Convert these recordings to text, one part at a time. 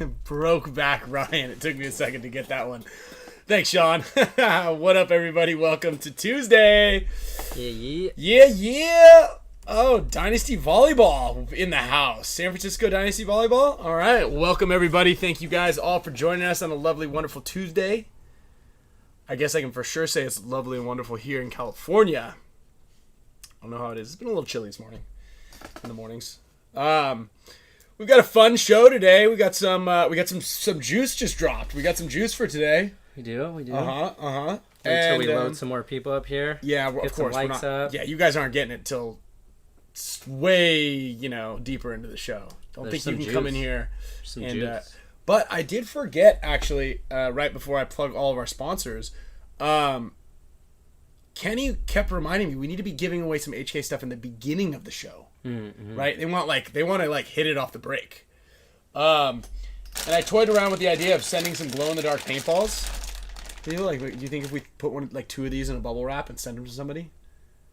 Broke back Ryan. It took me a second to get that one. Thanks, Sean. What up, everybody? Welcome to Tuesday. Yeah. Oh, Dynasty Volleyball in the house. San Francisco Dynasty Volleyball. All right. Welcome, everybody. Thank you guys all for joining us on a lovely, wonderful Tuesday. I guess I can for sure say it's lovely and wonderful here in California. I don't know how it is. It's been a little chilly this morning. In the mornings. We've got a fun show today. We got some juice just dropped. We got some juice for today. We do. Until we load some more people up here. Yeah, of course. Some likes up. Yeah, you guys aren't getting it till way, deeper into the show. Don't think you can come in here. Some juice. But I did forget, actually, right before I plug all of our sponsors, Kenny kept reminding me we need to be giving away some HK stuff in the beginning of the show. Mm-hmm. Right? They want to hit it off the break. And I toyed around with the idea of sending some glow-in-the-dark paintballs. Do you think if we put two of these in a bubble wrap and send them to somebody,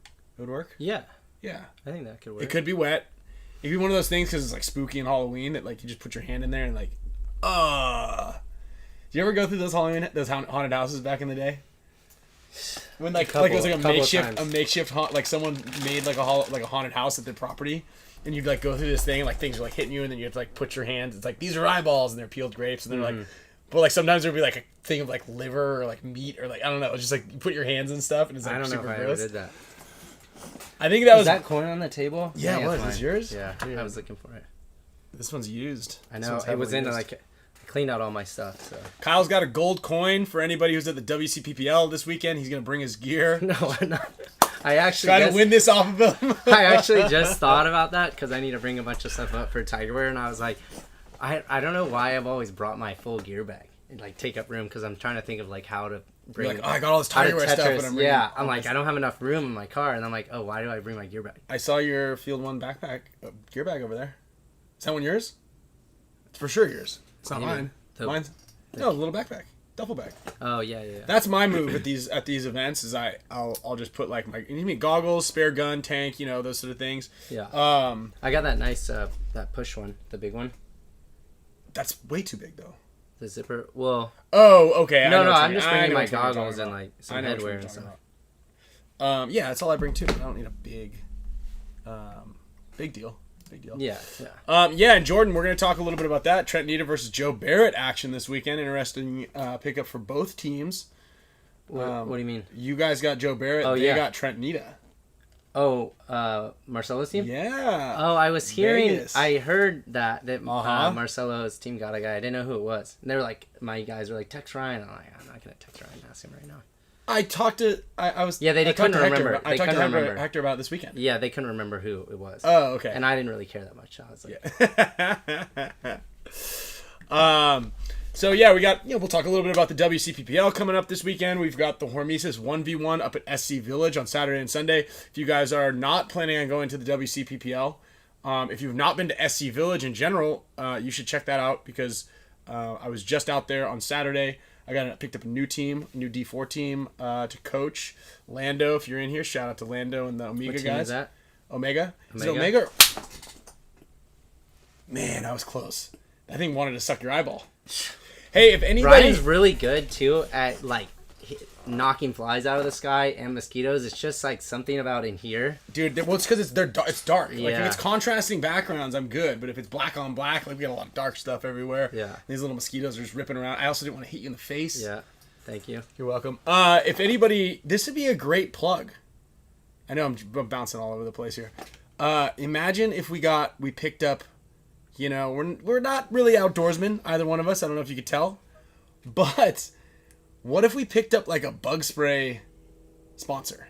it would work? Yeah. Yeah. I think that could work. It could be wet. It could be one of those things because it's spooky and Halloween that you just put your hand in there and Do you ever go through those haunted houses back in the day? When it was a makeshift someone made a haunted house at their property, and you'd go through this thing and things are hitting you, and then you have to put your hands. It's these are eyeballs and they're peeled grapes, and they're but sometimes there'd be a thing of liver or meat or I don't know. It's just you put your hands and stuff, and it's I don't know if I ever did that. I think that was that coin on the table. Yeah, it was. Is yours? Yeah, dude. I was looking for it. This one's used. I know it was in I cleaned out all my stuff. So Kyle's got a gold coin for anybody who's at the WCPPL this weekend. He's gonna bring his gear. No, I'm not. I actually trying to win this off of him. I actually just thought about that because I need to bring a bunch of stuff up for Tigerwear, and I was like, I don't know why I've always brought my full gear bag and take up room because I'm trying to think of how to bring. I got all this Tigerwear stuff, but I'm bringing. Yeah, I'm I don't have enough room in my car, and I'm why do I bring my gear bag? I saw your Field 1 backpack gear bag over there. Is that one yours? It's for sure yours. It's not mine. Mine's no little backpack, duffel bag. Oh yeah. That's my move at these events. Is I'll just put my goggles, spare gun, tank, those sort of things. Yeah. I got that nice that push one, the big one. That's way too big though. The zipper. Well. Oh, okay. No, I'm just bringing my goggles and some headwear and stuff. Yeah, that's all I bring too. I don't need a big deal. Big deal. Yeah. And Jordan, we're going to talk a little bit about that. Trent Nita versus Joe Barrett action this weekend. Interesting pickup for both teams. What do you mean? You guys got Joe Barrett. They got Trent Nita. Oh, Marcelo's team? Yeah. Oh, I was hearing. Vegas. I heard that Marcelo's team got a guy. I didn't know who it was. And they were my guys were text Ryan. I'm I'm not going to text Ryan and ask him right now. I talked to they couldn't remember. I talked to Hector about it this weekend. Yeah, they couldn't remember who it was. Oh, okay. And I didn't really care that much. I was So yeah, we got we'll talk a little bit about the WCPPL coming up this weekend. We've got the Hormesis 1v1 up at SC Village on Saturday and Sunday. If you guys are not planning on going to the WCPPL, if you've not been to SC Village in general, you should check that out because I was just out there on Saturday. I picked up a new team, a new D4 team to coach. Lando, if you're in here, shout out to Lando and the Omega guys. What team is that? Omega? Is it Omega? Man, that was close. That thing wanted to suck your eyeball. Hey, if anybody... Ryan's really good, too, at, knocking flies out of the sky and mosquitoes. It's just, something about in here. Dude, well, it's because it's dark. Yeah. If it's contrasting backgrounds, I'm good. But if it's black on black, we got a lot of dark stuff everywhere. Yeah. These little mosquitoes are just ripping around. I also didn't want to hit you in the face. Yeah. Thank you. You're welcome. If anybody... This would be a great plug. I know I'm bouncing all over the place here. Imagine if we picked up... we're not really outdoorsmen, either one of us. I don't know if you could tell. But... what if we picked up a bug spray sponsor?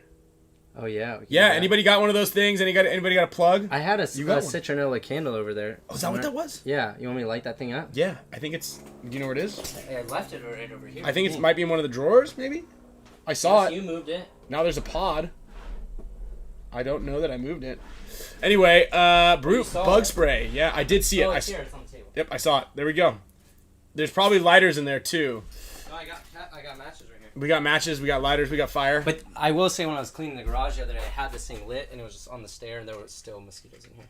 Oh yeah. Yeah. Anybody got one of those things? Anybody got a plug? I had a citronella candle over there. Oh, is that what that was? Yeah. You want me to light that thing up? Yeah. I think it's. Do you know where it is? I left it right over here. I think it might be in one of the drawers. Maybe. I saw it. You moved it. Now there's a pod. I don't know that I moved it. Anyway, Brute bug spray. Yeah, I did see it. It's here. It's on the table. Yep, I saw it. There we go. There's probably lighters in there too. No, I got matches right here. We got matches, we got lighters, we got fire. But I will say when I was cleaning the garage the other day, I had this thing lit and it was just on the stair and there were still mosquitoes in here.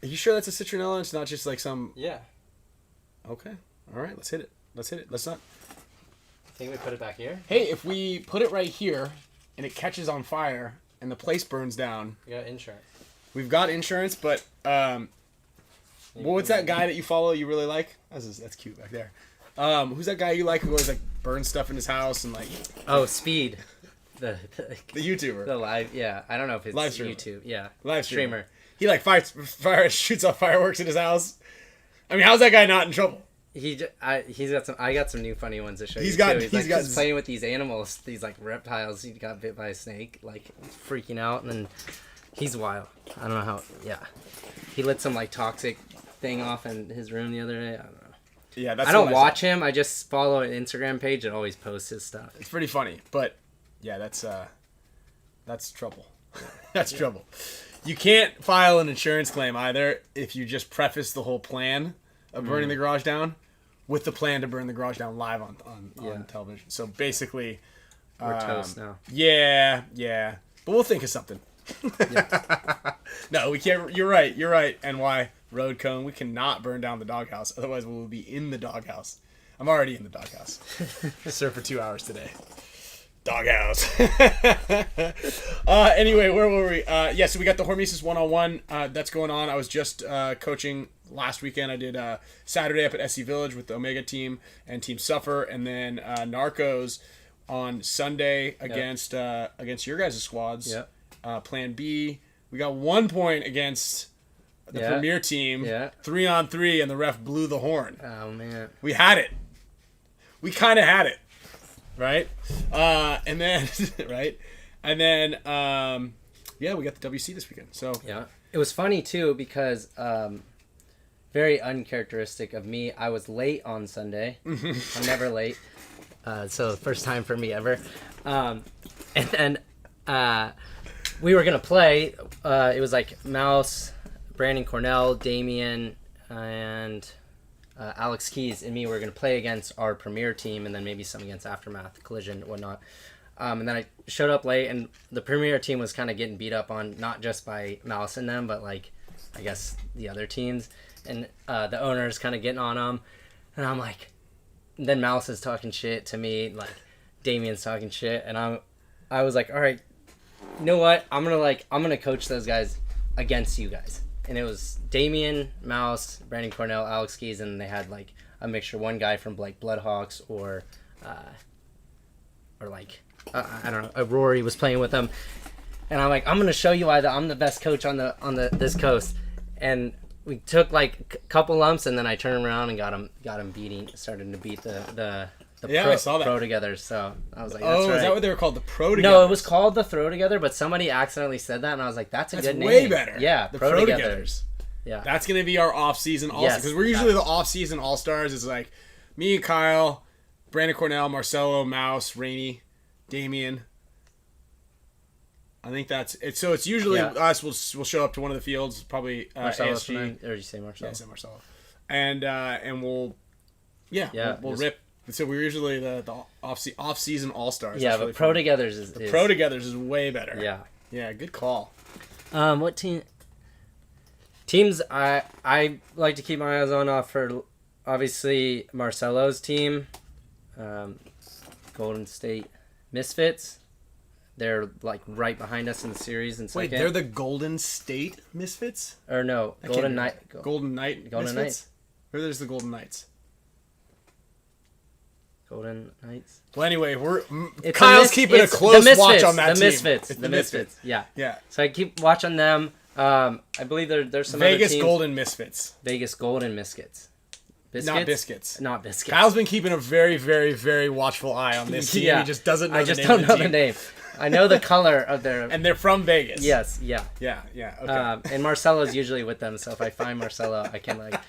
Are you sure that's a citronella? It's not just some... Yeah. Okay. All right. Let's hit it. Let's not. Think we put it back here? Hey, if we put it right here and it catches on fire and the place burns down. We got insurance. We've got insurance, but what's that guy that you follow you really like? That's cute back there. Who's that guy you like who always like burns stuff in his house and like? Oh, Speed. The YouTuber. The live, yeah. I don't know if it's Live streamer. YouTube. Yeah. Live streamer. He like shoots off fireworks in his house. I mean, how's that guy not in trouble? I got some new funny ones to show you. He's just playing with these animals, these like reptiles. He got bit by a snake, like freaking out, and then he's wild. I don't know how. Yeah, he lit some like toxic thing off in his room the other day. I don't know. Yeah, that's. I don't watch him. I just follow an Instagram page that always posts his stuff. It's pretty funny, but yeah, that's trouble. That's trouble. You can't file an insurance claim either if you just preface the whole plan of burning the garage down with the plan to burn the garage down live on television. So basically, we're toast now. Yeah, but we'll think of something. No, we can't. You're right. NY road cone. We cannot burn down the doghouse. Otherwise, we will be in the doghouse. I'm already in the doghouse. Served for 2 hours today. Doghouse. Anyway, where were we? So we got the Hormesis 1-on-1 that's going on. I was just coaching last weekend. I did Saturday up at SC Village with the Omega team and Team Suffer, and then Narcos on Sunday against your guys' squads. Yep. Plan B. We got 1 point against the Premier team. Yeah. 3-on-3, and the ref blew the horn. Oh man. We had it. We kind of had it. Right? And then, right? And then, we got the WC this weekend. So yeah, it was funny too because very uncharacteristic of me. I was late on Sunday. I'm never late, so first time for me ever. And then we were gonna play. It was like Mouse, Brandon Cornell, Damien, and Alex Keys and me were going to play against our premier team and then maybe some against Aftermath, Collision, whatnot. And then I showed up late, and the premier team was kind of getting beat up on, not just by Mouse and them, but like, I guess the other teams. And the owner's kind of getting on them. And I'm like, then Mouse is talking shit to me, like Damien's talking shit. And I was like, all right, you know what? I'm going to coach those guys against you guys. And it was Damien, Mouse, Brandon Cornell, Alex Keys, and they had like a mixture. One guy from like Bloodhawks or like I don't know, Rory was playing with them. And I'm like, I'm gonna show you why I'm the best coach on this coast. And we took like a couple lumps, and then I turned around and got him starting to beat the I saw that. Pro together. So I was like, that's right. Is that what they were called? The Pro together? No, it was called the Throw Together, but somebody accidentally said that, and I was like, that's good name. Way better. Yeah, the Pro Togethers. Yeah. That's going to be our off-season all-stars. Because we're usually the off-season all-stars. It's like me and Kyle, Brandon Cornell, Marcelo, Mouse, Rainey, Damien. I think that's it. So it's usually us. We'll show up to one of the fields, probably ASG. Or did you say Marcelo? Yeah, I said Marcelo. And we'll rip. So we're usually the off-season all-stars. Yeah, but Pro Togethers is... Pro Togethers is way better. Yeah. Yeah, good call. What team... Teams I like to keep my eyes on for, obviously, Marcelo's team. Golden State Misfits. They're, like, right behind us in the series in second. Wait, they're the Golden State Misfits? Or no, Golden Knight. Golden Knight Misfits? Or there's the Golden Knights? Golden Knights. Well, anyway, Kyle's keeping a close watch on that team. The Misfits. Yeah. Yeah. So I keep watching them. I believe there's some Vegas other teams. Golden Misfits. Vegas Golden Biscuits. Not biscuits. Not biscuits. Kyle's been keeping a very, very, very watchful eye on this team. Yeah. He just doesn't know I the just name don't of know the the team. name. I know the color of their... And they're from Vegas. Yes, yeah. Yeah, okay. And Marcelo's usually with them, so if I find Marcelo, I can, like,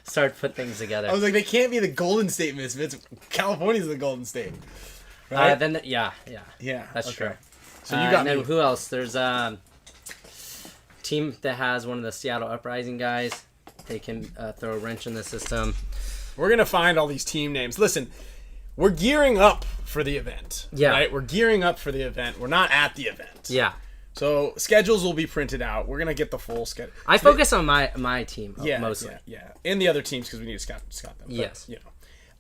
start put things together. I was like, they can't be the Golden State Misfits. California's the Golden State. Right? Yeah. That's true. So you got and then me. who else? There's a team that has one of the Seattle Uprising guys. They can throw a wrench in the system. We're going to find all these team names. Listen, we're gearing up for the event. Yeah. Right? We're gearing up for the event. We're not at the event. Yeah. So schedules will be printed out. We're gonna get the full schedule. I focus on my team mostly. Yeah, and the other teams because we need to scout them. But, Yes.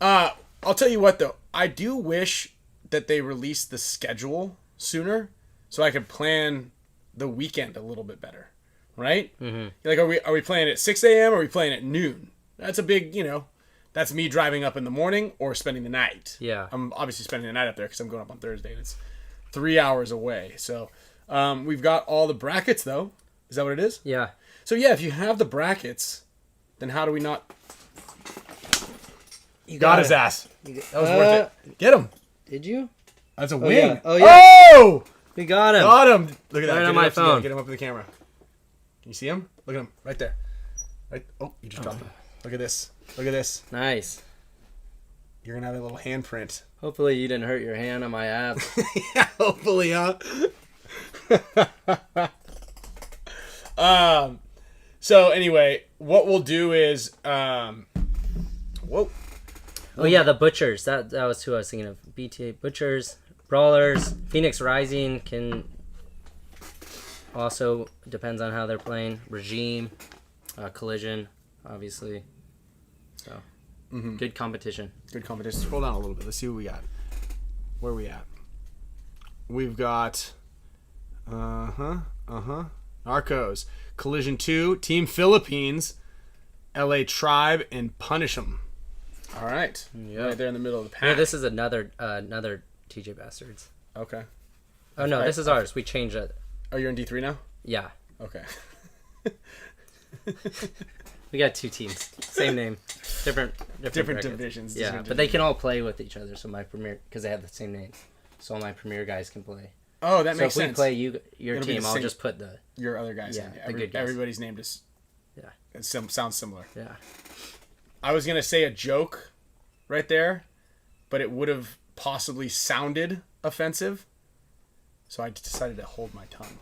I'll tell you what though. I do wish that they released the schedule sooner so I could plan the weekend a little bit better. Right? Mm-hmm. Like, are we playing at 6 a.m. or are we playing at noon? That's a big, that's me driving up in the morning or spending the night. Yeah. I'm obviously spending the night up there because I'm going up on Thursday and it's 3 hours away. So we've got all the brackets though. Is that what it is? Yeah. So yeah, if you have the brackets, then how do we not? You got his ass. That was worth it. Get him. Did you? That's a win. Yeah. Oh yeah. Oh! We got him. Got him. Look at that. Right Get on my phone. Get him up in the camera. Can you see him? Look at him. Right there. Right. Oh, you just dropped him. Look at this. Look at this. Nice. You're going to have a little handprint. Hopefully you didn't hurt your hand on my abs. Yeah, hopefully, huh? So anyway, what we'll do is, whoa. Oh yeah, the Butchers. That was who I was thinking of. BTA Butchers, Brawlers, Phoenix Rising can also depends on how they're playing. Regime, Collision, obviously. So good competition. Good competition. Scroll down a little bit. Let's see what we got. Where are we at? We've got Narcos, Collision 2, Team Philippines, LA Tribe, and Punish 'em. All right. Yep. Right there in the middle of the pack. Yeah, this is another TJ Bastards. Okay. Oh no, this is ours. We changed it. Oh, you're in D3 now? Yeah. Okay. We got two teams. Same name. Different divisions. Yeah, but they can all play with each other. So my premier, because they have the same name, so all my premier guys can play. Oh, that makes sense. So if we play your It'll team, I'll just put your other guys in. the good guys. Everybody's name just sounds similar. Yeah. I was gonna say a joke right there, but it would have possibly sounded offensive, so I decided to hold my tongue.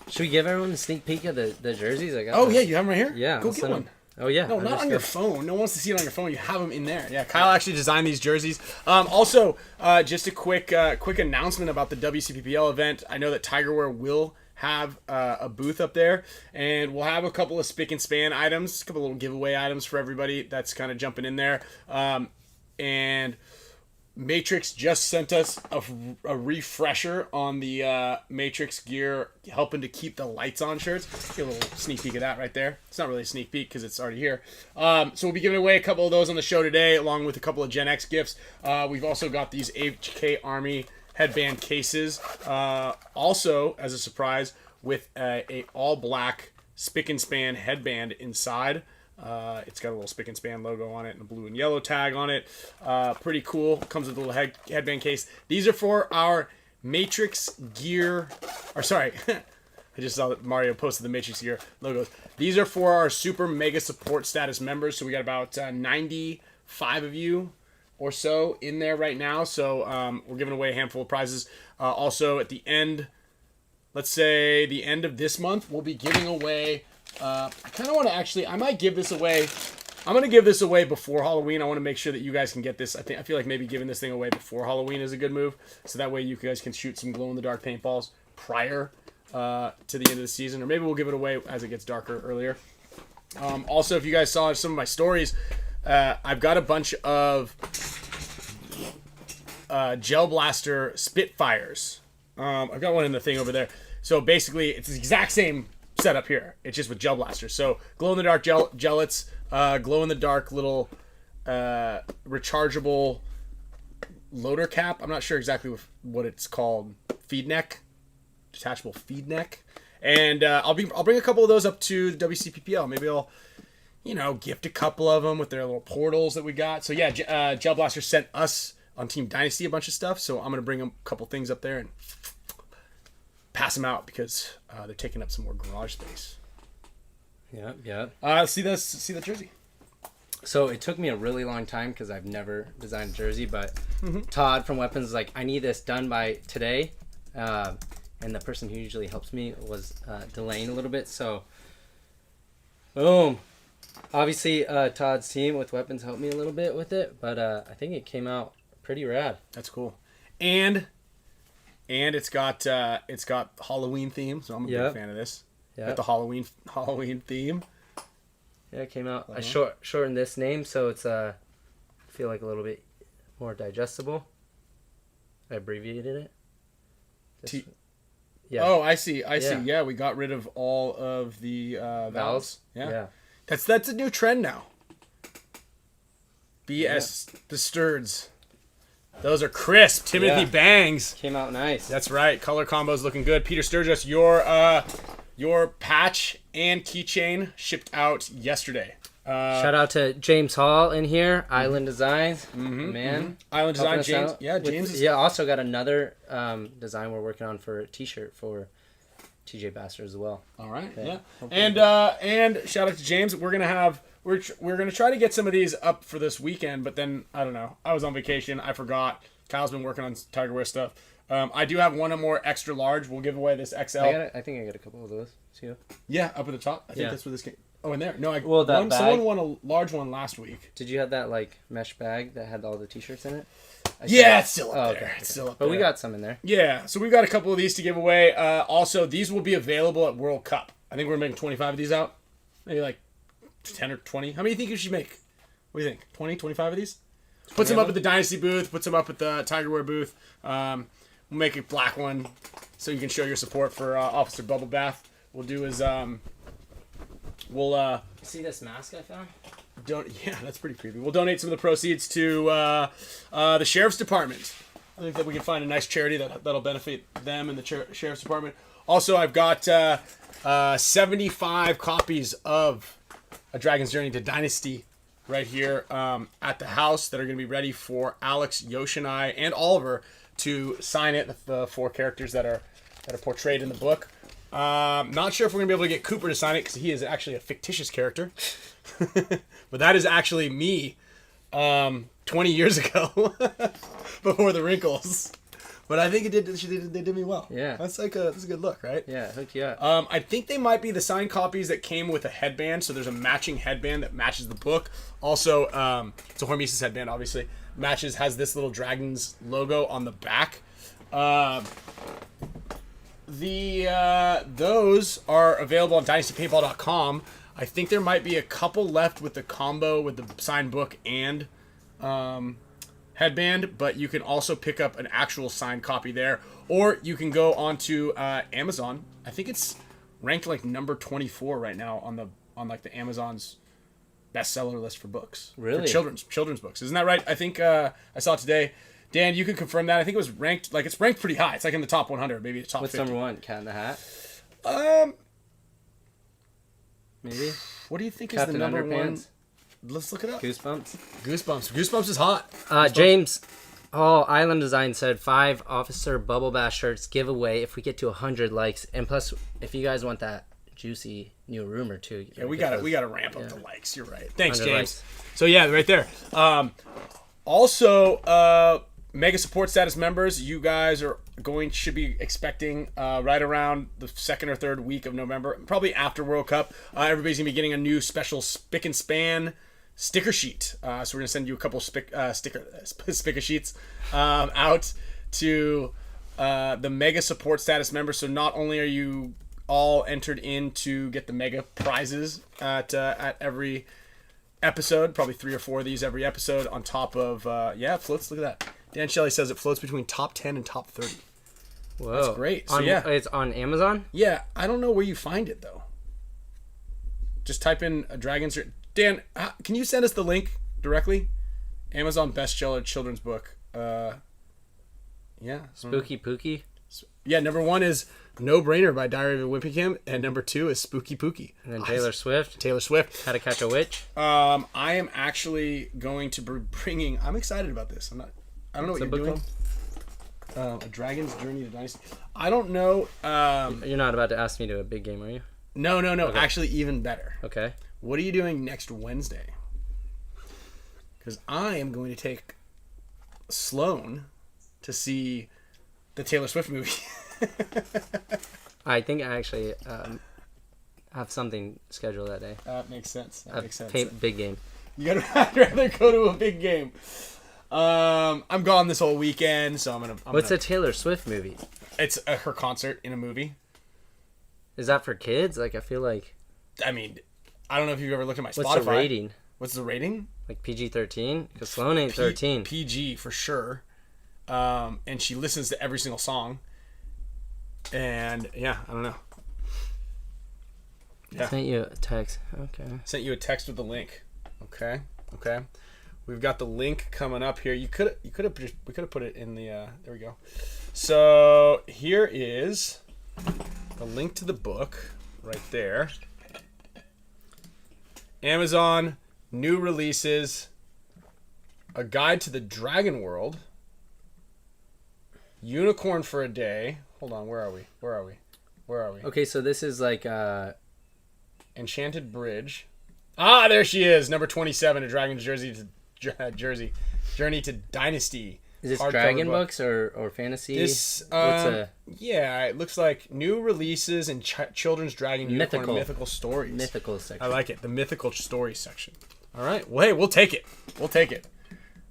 Should we give everyone a sneak peek of the jerseys? I got. Oh yeah, you have them right here. Yeah, go get one. Oh yeah. No, not on your phone. No one wants to see it on your phone. You have them in there. Yeah, Kyle actually designed these jerseys. Also, just a quick announcement about the WCPPL event. I know that Tigerwear will have a booth up there, and we'll have a couple of spick and span items, a couple little giveaway items for everybody that's kind of jumping in there. And Matrix just sent us a refresher on the Matrix gear, helping to keep the lights on shirts. Get a little sneak peek of that right there. It's not really a sneak peek because it's already here. So we'll be giving away a couple of those on the show today, along with a couple of Gen X gifts. We've also got these HK Army headband cases. Also, as a surprise, with a all black Spick and Span headband inside. It's got a little Spick and Span logo on it and a blue and yellow tag on it. Pretty cool. Comes with a little headband case. These are for our Matrix gear. Or sorry, I just saw that Mario posted the Matrix gear logos. These are for our super mega support status members. So we got about 95 of you or so in there right now. So we're giving away a handful of prizes. Also at the end, let's say the end of this month, we'll be giving away. I kind of want to I might give this away. I'm going to give this away before Halloween. I want to make sure that you guys can get this. I feel like maybe giving this thing away before Halloween is a good move. So that way you guys can shoot some glow-in-the-dark paintballs prior to the end of the season. Or maybe we'll give it away as it gets darker earlier. Also, if you guys saw some of my stories, I've got a bunch of Gel Blaster Spitfires. I've got one in the thing over there. So basically, it's the exact same setup here. It's just with Gel Blasters. So glow-in-the-dark gellets, glow-in-the-dark little rechargeable loader cap. I'm not sure exactly what it's called. Feed neck, detachable feed neck. And I'll bring a couple of those up to the WCPPL. Maybe I'll gift a couple of them with their little portals that we got. So yeah, Gel Blaster sent us on Team Dynasty a bunch of stuff. So I'm gonna bring a couple things up there and pass them out because they're taking up some more garage space. Yeah. See the jersey. So it took me a really long time because I've never designed a jersey, but Todd from Weapons was like, I need this done by today. And the person who usually helps me was delaying a little bit. So, boom. Obviously, Todd's team with Weapons helped me a little bit with it, but I think it came out pretty rad. That's cool. And And it's got Halloween theme, so I'm a big fan of this. Yeah. Got the Halloween theme. Yeah, it came out. I shortened this name so it's I feel like a little bit more digestible. I abbreviated it. Yeah. Oh, I see. Yeah, we got rid of all of the vowels. Yeah. That's a new trend now. BS the Sturds. Those are crisp. Timothy Bangs. Came out nice. That's right. Color combo's looking good. Peter Sturgis, your patch and keychain shipped out yesterday. Shout out to James Hall in here. Island Designs. Man. Island Design, James. Yeah, James. Also got another design we're working on for a t-shirt for TJ Baxter as well. All right. Okay. Yeah. And shout out to James. We're gonna try to get some of these up for this weekend, but then I don't know. I was on vacation. I forgot. Kyle's been working on Tiger Wear stuff. I do have one more extra large. We'll give away this XL. I think I got a couple of those too. Yeah, up at the top. I think that's where this came. Oh, in there. No, someone won a large one last week. Did you have that like mesh bag that had all the t-shirts in it? It's still up there. Okay. It's still up there. But we got some in there. Yeah, so we've got a couple of these to give away. Also, these will be available at World Cup. I think we're making 25 of these out. Maybe like 10 or 20. How many do you think you should make? What do you think? 20, 25 of these? Put some up at the Dynasty booth. Put some up at the Tiger Wear booth. We'll make a black one so you can show your support for Officer Bubble Bath. We'll do is we'll see this mask I found? That's pretty creepy. We'll donate some of the proceeds to the Sheriff's Department. I think that we can find a nice charity that'll benefit them and the Sheriff's Department. Also, I've got 75 copies of A Dragon's Journey to Dynasty right here at the house that are going to be ready for Alex, Yoshinai, and Oliver to sign it. The 4 characters that are portrayed in the book. Not sure if we're going to be able to get Cooper to sign it because he is actually a fictitious character. But that is actually me 20 years ago before the wrinkles. But I think they did me well. Yeah. That's a good look, right? Yeah, hook you up. I think they might be the signed copies that came with a headband. So there's a matching headband that matches the book. Also, it's a Hormesis headband, obviously. Has this little dragon's logo on the back. Those are available on dynastypaintball.com. I think there might be a couple left with the combo with the signed book and headband, but you can also pick up an actual signed copy there, or you can go onto Amazon. I think it's ranked like number 24 right now on the Amazon's bestseller list for books. Really? For children's books. Isn't that right? I think I saw it today. Dan, you can confirm that. I think it was ranked it's ranked pretty high. It's like in the top 100, maybe the top 50. What's number 1? Cat in the Hat? Maybe. What do you think Captain is the number Underpants? 1? Let's look it up. Goosebumps. Goosebumps is hot. James Island Design said 5 Officer Bubble Bath shirts giveaway if we get to 100 likes. And plus, if you guys want that juicy new rumor too. Yeah, we got to ramp up the likes. You're right. Thanks, James. Likes. So yeah, right there. Also, Mega Support Status members, you guys should be expecting right around the 2nd or 3rd week of November, probably after World Cup. Everybody's gonna be getting a new special Spick and Span sticker sheet. So we're gonna send you a couple Spicka sheets out to the Mega Support Status members. So not only are you all entered in to get the Mega prizes at every episode, probably 3 or 4 of these every episode, on top of it floats. Look at that. Dan Shelley says it floats between top 10 and top 30. Whoa, that's great. So it's on Amazon. Yeah, I don't know where you find it though. Just type in a Dragon's. Dan, can you send us the link directly? Amazon bestseller children's book. Spooky Pookie. Yeah, number 1 is No Brainer by Diary of a Wimpy Kim, and number 2 is Spooky Pookie. And then Taylor Swift. How to Catch a Witch. I am actually going to be bringing. I'm excited about this. I don't know what you're doing. A Dragon's Journey to Dynasty. I don't know. You're not about to ask me to a big game, are you? No. Okay. Actually, even better. Okay. What are you doing next Wednesday? Because I am going to take Sloan to see the Taylor Swift movie. I think I actually have something scheduled that day. That makes sense. Big game. I'd rather go to a big game. I'm gone this whole weekend, so I'm What's a Taylor Swift movie? It's her concert in a movie. Is that for kids? Like, I feel like... I mean, I don't know if you've ever looked at my Spotify. What's the rating? What's the rating? Like PG-13? Because Sloan ain't 13. PG for sure. And she listens to every single song. And yeah, I don't know. Yeah. Sent you a text. Okay. Sent you a text with the link. Okay. We've got the link coming up here. We could have put it in the there we go. So here is the link to the book right there. Amazon, new releases, A Guide to the Dragon World, Unicorn for a Day. Hold on, where are we? Okay, so this is like Enchanted Bridge. Ah, there she is, number 27, A Dragon's Journey to Dynasty. Is this dragon books or fantasy? This, yeah, it looks like new releases in children's dragon unicorn mythical stories. Mythical section. I like it, the mythical stories section. All right, well, hey, we'll take it.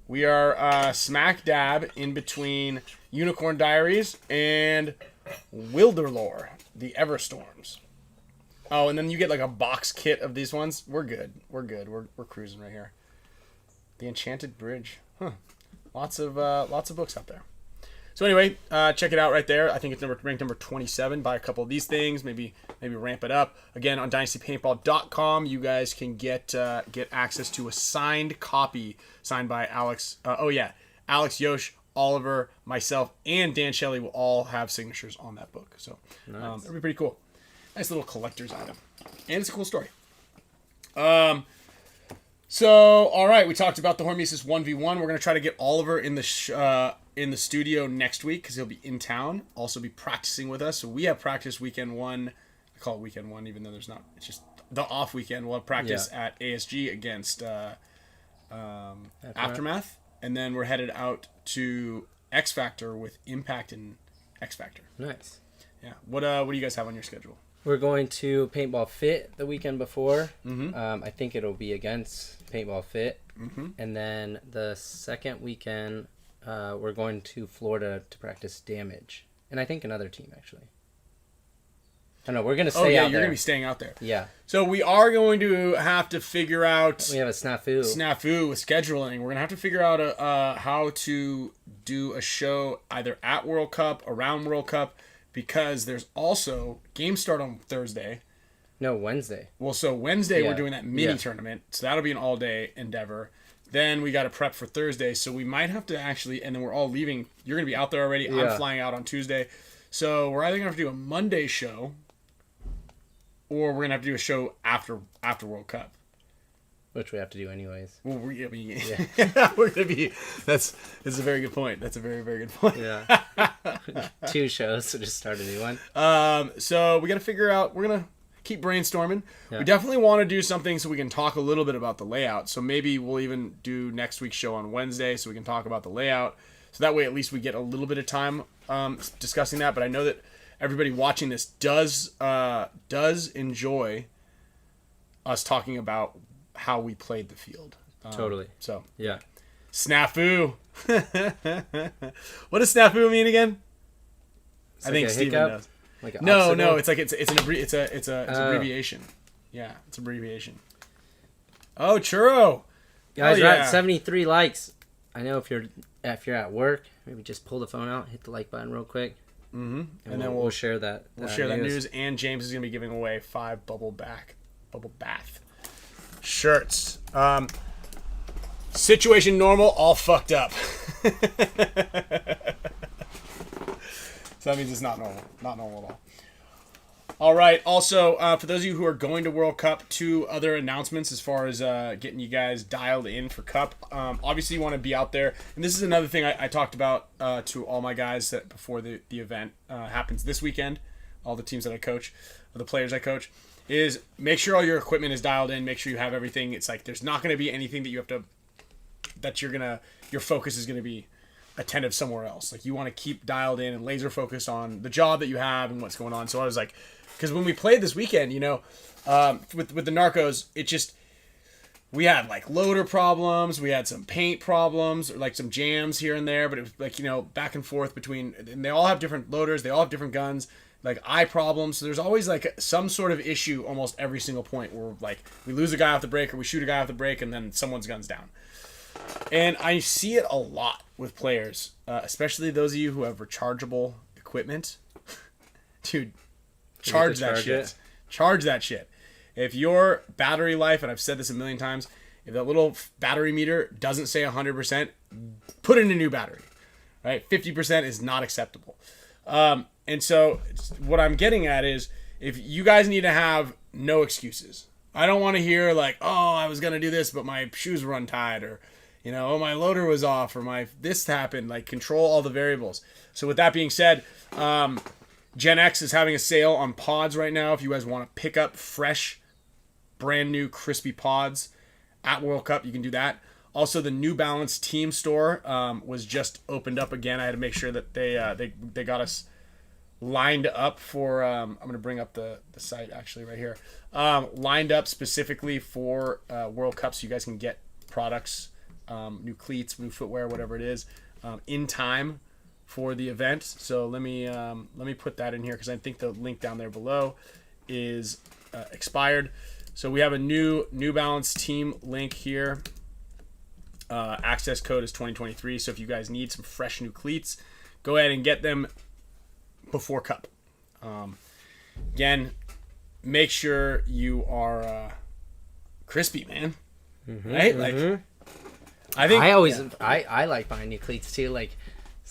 We are smack dab in between Unicorn Diaries and Wilderlore, the Everstorms. Oh, and then you get like a box kit of these ones. We're good. We're cruising right here. The Enchanted Bridge. Huh. Lots of books out there. So anyway, check it out right there. I think it's ranked number 27. Buy a couple of these things. Maybe ramp it up. Again, on dynastypaintball.com, you guys can get access to a signed copy signed by Alex. Alex, Yosh, Oliver, myself, and Dan Shelley will all have signatures on that book. So nice. It'll be pretty cool. Nice little collector's item. And it's a cool story. So, all right, we talked about the Hormesis 1v1. We're going to try to get Oliver in the studio next week because he'll be in town. Also be practicing with us. So we have practice weekend one. I call it weekend one even though there's not. It's just the off weekend. We'll have practice at ASG against Aftermath. And then we're headed out to X Factor with Impact and X Factor. Nice. Yeah. What do you guys have on your schedule? We're going to Paintball Fit the weekend before. Mm-hmm. I think it'll be against Paintball Fit. Mm-hmm. And then the second weekend, we're going to Florida to practice Damage. And I think another team, actually. I know, we're going to stay out there. Oh, yeah, you're going to be staying out there. Yeah. So we are going to have to figure out... We have a snafu with scheduling. We're going to have to figure out how to do a show either at World Cup, around World Cup, because there's also games start on Thursday. No, Wednesday. Well, so Wednesday we're doing that mini tournament, so that'll be an all-day endeavor. Then we got to prep for Thursday, so we might have to actually, and then we're all leaving. You're going to be out there already. Yeah. I'm flying out on Tuesday. So we're either going to have to do a Monday show, or we're going to have to do a show after World Cup. Which we have to do anyways. Well, we're going to be... That's a very good point. That's a very, very good point. Yeah. 2 shows, so just start a new one. So we got to figure out... We're going to keep brainstorming. Yeah. We definitely want to do something so we can talk a little bit about the layout. So maybe we'll even do next week's show on Wednesday so we can talk about the layout. So that way at least we get a little bit of time discussing that. But I know that everybody watching this does enjoy us talking about how we played the field. Totally. So yeah. Snafu. What does snafu mean again? It's I think Steven knows. Like no, it's like it's an abbreviation. Yeah, it's abbreviation. Oh, churro. Guys, we're at 73 likes. I know if you're at work, maybe just pull the phone out, hit the like button real quick. Mm-hmm. And then we'll share that. We'll share that news. And James is going to be giving away 5 bubble bath shirts. Situation normal, all fucked up. So that means it's not normal. Not normal at all. All right. Also, for those of you who are going to World Cup, 2 other announcements as far as getting you guys dialed in for Cup. Obviously, you want to be out there. And this is another thing I talked about to all my guys that before the event happens this weekend, all the teams that I coach, or the players I coach, is make sure all your equipment is dialed in. Make sure you have everything. It's like there's not going to be anything that you have to, your focus is going to be attentive somewhere else. Like you want to keep dialed in and laser focused on the job that you have and what's going on. So I was like, because when we played this weekend, with the Narcos, it just we had like loader problems, we had some paint problems, or like some jams here and there, but it was like, back and forth between, and they all have different loaders, they all have different guns, like eye problems. So there's always like some sort of issue almost every single point where like we lose a guy off the break or we shoot a guy off the break and then someone's gun's down. And I see it a lot with players, especially those of you who have rechargeable equipment. Dude, charge that shit. Charge that shit. If your battery life, and I've said this a million times, if that little battery meter doesn't say 100%, put in a new battery. Right? 50% is not acceptable. And so what I'm getting at is, if you guys need to have no excuses. I don't want to hear like, oh, I was going to do this, but my shoes were untied, or, oh, my loader was off, or this happened. Like, control all the variables. So with that being said, Gen X is having a sale on pods right now. If you guys want to pick up fresh, brand new, crispy pods at World Cup, you can do that. Also, the New Balance team store was just opened up again. I had to make sure that they got us lined up for. I'm going to bring up the site actually right here. Lined up specifically for World Cup, so you guys can get products, new cleats, new footwear, whatever it is, in time for the event. So let me put that in here, because I think the link down there below is expired. So we have a New Balance team link here. Access code is 2023. So if you guys need some fresh new cleats, go ahead and get them before Cup. Again, make sure you are crispy, man. Mm-hmm, right? Mm-hmm. Like, I think I like buying new cleats too. Like,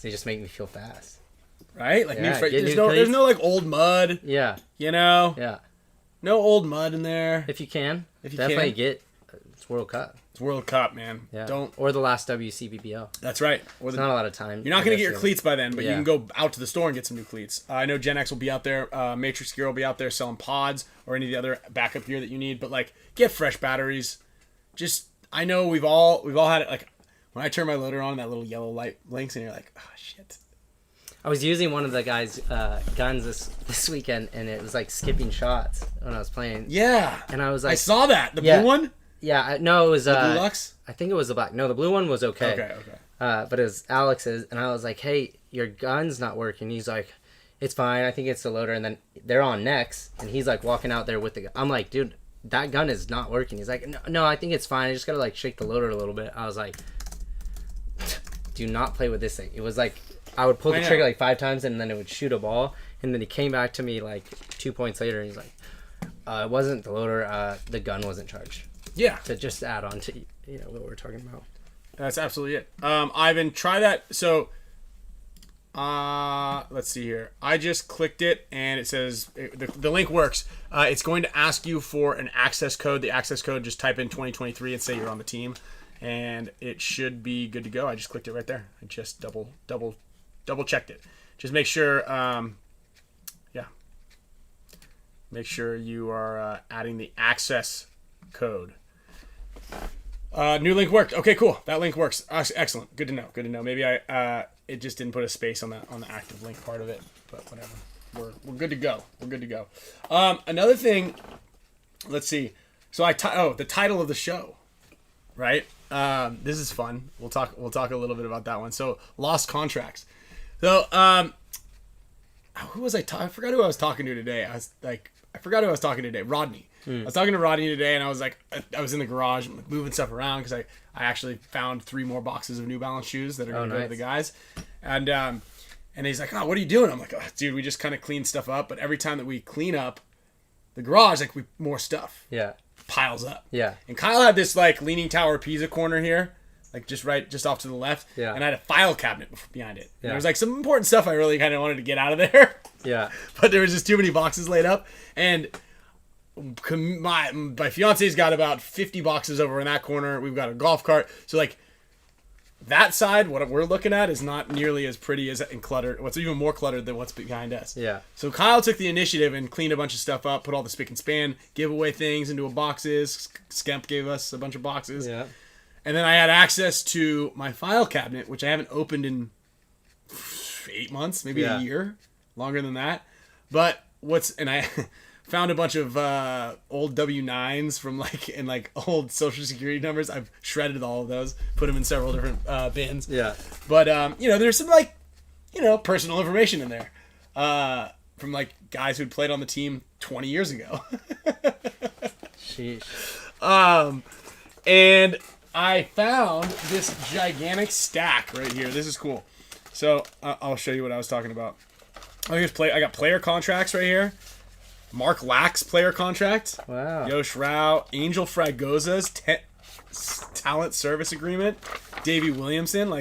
they just make me feel fast. Right? Like, there's no like old mud. Yeah. Yeah. No old mud in there. If you can, definitely get. It's World Cup. It's World Cup, man. Yeah. Or the last WCPPL. That's right. It's not a lot of time. You're not going to get your cleats by then, but you can go out to the store and get some new cleats. I know Gen X will be out there. Matrix Gear will be out there selling pods or any of the other backup gear that you need. But like, get fresh batteries. I know we've all had it. Like, when I turn my loader on, that little yellow light blinks, and you're like, oh shit. I was using one of the guys' guns this weekend, and it was like skipping shots when I was playing. Yeah. And I was like, I saw that. The blue one? Yeah. No, it was... The blue Lux? I think it was the black. No, the blue one was okay. Okay. But it was Alex's, and I was like, hey, your gun's not working. He's like, it's fine. I think it's the loader. And then they're on next, and he's like walking out there with the gun. I'm like, dude, that gun is not working. He's like, no, I think it's fine. I just got to like shake the loader a little bit. I was like, do not play with this thing. It was like... I would pull the trigger like 5 times, and then it would shoot a ball. And then he came back to me like 2 points later, and he's like, it wasn't the loader, the gun wasn't charged. Yeah. To just add on to what we're talking about. That's absolutely it. Ivan, try that. So, let's see here. I just clicked it, and it says the link works. It's going to ask you for an access code. The access code, just type in 2023 and say you're on the team, and it should be good to go. I just clicked it right there. I just double checked it. Just make sure, make sure you are adding the access code. New link worked. Okay, cool. That link works. Excellent. Good to know. Maybe it just didn't put a space on the active link part of it, but whatever. We're good to go. Another thing. Let's see. So the title of the show, right? This is fun. We'll talk a little bit about that one. So, lost contracts. So, who was I forgot who I was talking to today. I forgot who I was talking to today. Rodney. I was talking to Rodney today, and I was like, I was in the garage and moving stuff around because I actually found 3 more boxes of New Balance shoes that are going to go to the guys. And he's like, oh, what are you doing? I'm like, oh, dude, we just kind of clean stuff up. But every time that we clean up the garage, like, more stuff piles up. Yeah. And Kyle had this like Leaning Tower Pisa corner here, like just off to the left. Yeah. And I had a file cabinet behind it. Yeah. There was like some important stuff I really kind of wanted to get out of there. Yeah. But there was just too many boxes laid up, and my fiance's got about 50 boxes over in that corner. We've got a golf cart. So like that side, what we're looking at is not nearly as pretty and cluttered. What's even more cluttered than what's behind us. Yeah. So Kyle took the initiative and cleaned a bunch of stuff up, put all the spick and span giveaway things into boxes. Skemp gave us a bunch of boxes. Yeah. And then I had access to my file cabinet, which I haven't opened in 8 months, maybe a year, longer than that. But found a bunch of old W9s from and old social security numbers. I've shredded all of those, put them in several different bins. Yeah. But there's some personal information in there from guys who'd played on the team 20 years ago. Sheesh. And I found this gigantic stack right here. This is cool. So I'll show you what I was talking about. I got player contracts right here. Mark Lack's player contract. Wow. Yosh Rao, Angel Fragoza's talent service agreement. Davey Williamson.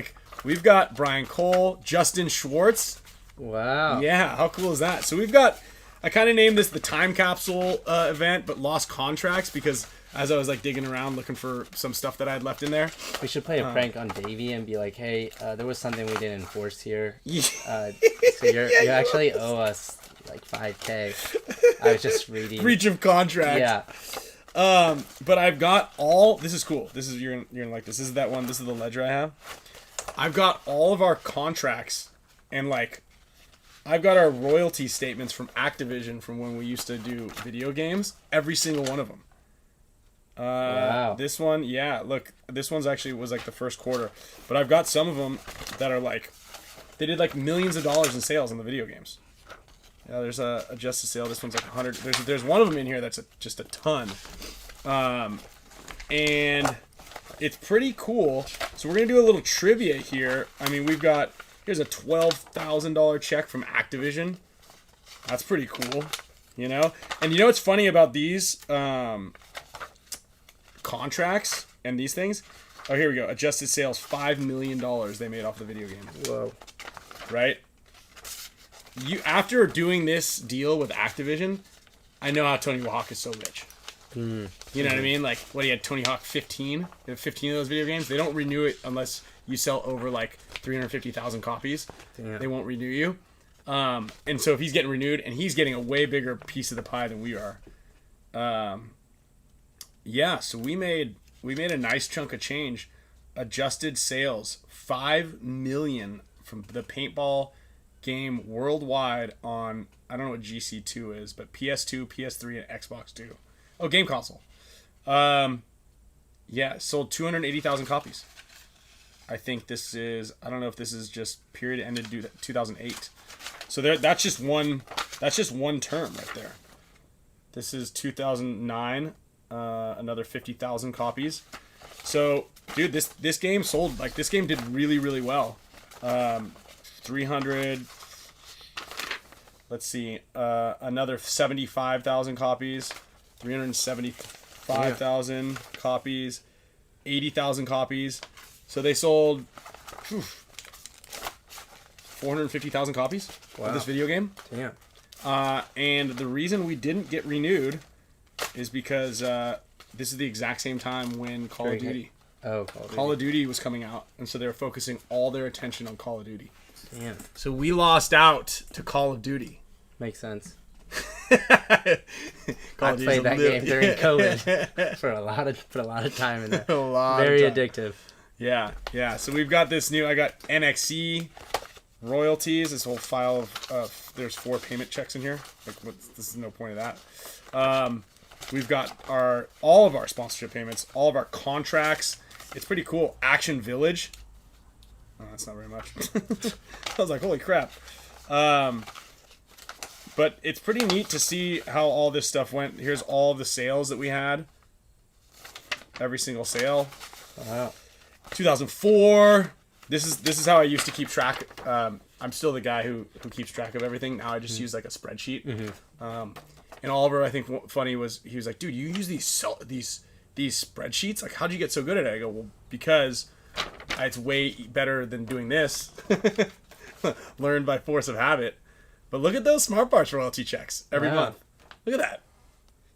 We've got Brian Cole, Justin Schwartz. Wow. Yeah, how cool is that? So we've got, I kind of named this the time capsule event, but lost contracts because as I was digging around looking for some stuff that I had left in there. We should play a prank on Davey and be like, hey, there was something we didn't enforce here. Yeah. So you actually owe us $5K. I was just reading. Breach of contract. Yeah. But I've got all. This is cool. This is you're gonna like this. This is that one. This is the ledger I have. I've got all of our contracts and I've got our royalty statements from Activision from when we used to do video games. Every single one of them. Wow. This one, yeah. Look, this one's actually was the first quarter, but I've got some of them that are they did millions of dollars in sales in the video games. Yeah, there's a adjusted sale. This one's 100. There's one of them in here that's just a ton, and it's pretty cool. So we're gonna do a little trivia here. I mean, here's a $12,000 check from Activision. That's pretty cool, And what's funny about these contracts and these things? Oh, here we go. Adjusted sales, $5 million they made off the video game. Whoa. Right? After doing this deal with Activision, I know how Tony Hawk is so rich. You know what I mean? What he had Tony Hawk 15? They have 15 of those video games. They don't renew it unless you sell over 350,000 copies. Damn. They won't renew you. And so if he's getting renewed, and he's getting a way bigger piece of the pie than we are. Yeah, so we made a nice chunk of change. Adjusted sales, $5 million from the paintball game worldwide on, I don't know what GC2 is, but PS2, PS3, and Xbox 2. Oh, game console. Yeah, sold 280,000 copies. I think this is, I don't know if this is just period ended 2008. So that's just one term right there. This is 2009, another 50,000 copies. So, dude, this game sold, this game did really, really well. 300, let's see, another 75,000 copies, 375,000 copies, 80,000 copies. So they sold 450,000 copies of this video game. Damn. And the reason we didn't get renewed is because this is the exact same time when Call of Duty was coming out, and so they were focusing all their attention on Call of Duty. Damn. So we lost out to Call of Duty. Makes sense. I played that game during COVID for a lot of time in there. Very addictive. Yeah. So we've got this new. I got NXE royalties. This whole file of there's 4 payment checks in here. This is no point of that. We've got all of our sponsorship payments, all of our contracts. It's pretty cool. Action Village. Oh, that's not very much. I was like, holy crap. But it's pretty neat to see how all this stuff went. Here's all of the sales that we had. Every single sale. Wow. 2004. This is how I used to keep track. I'm still the guy who keeps track of everything. Now I just use a spreadsheet. Mm-hmm. And Oliver, I think funny was he was like, dude, you use these spreadsheets? How'd you get so good at it? I go, well, because it's way better than doing this. Learned by force of habit. But look at those Smart Parts royalty checks every month. Look at that.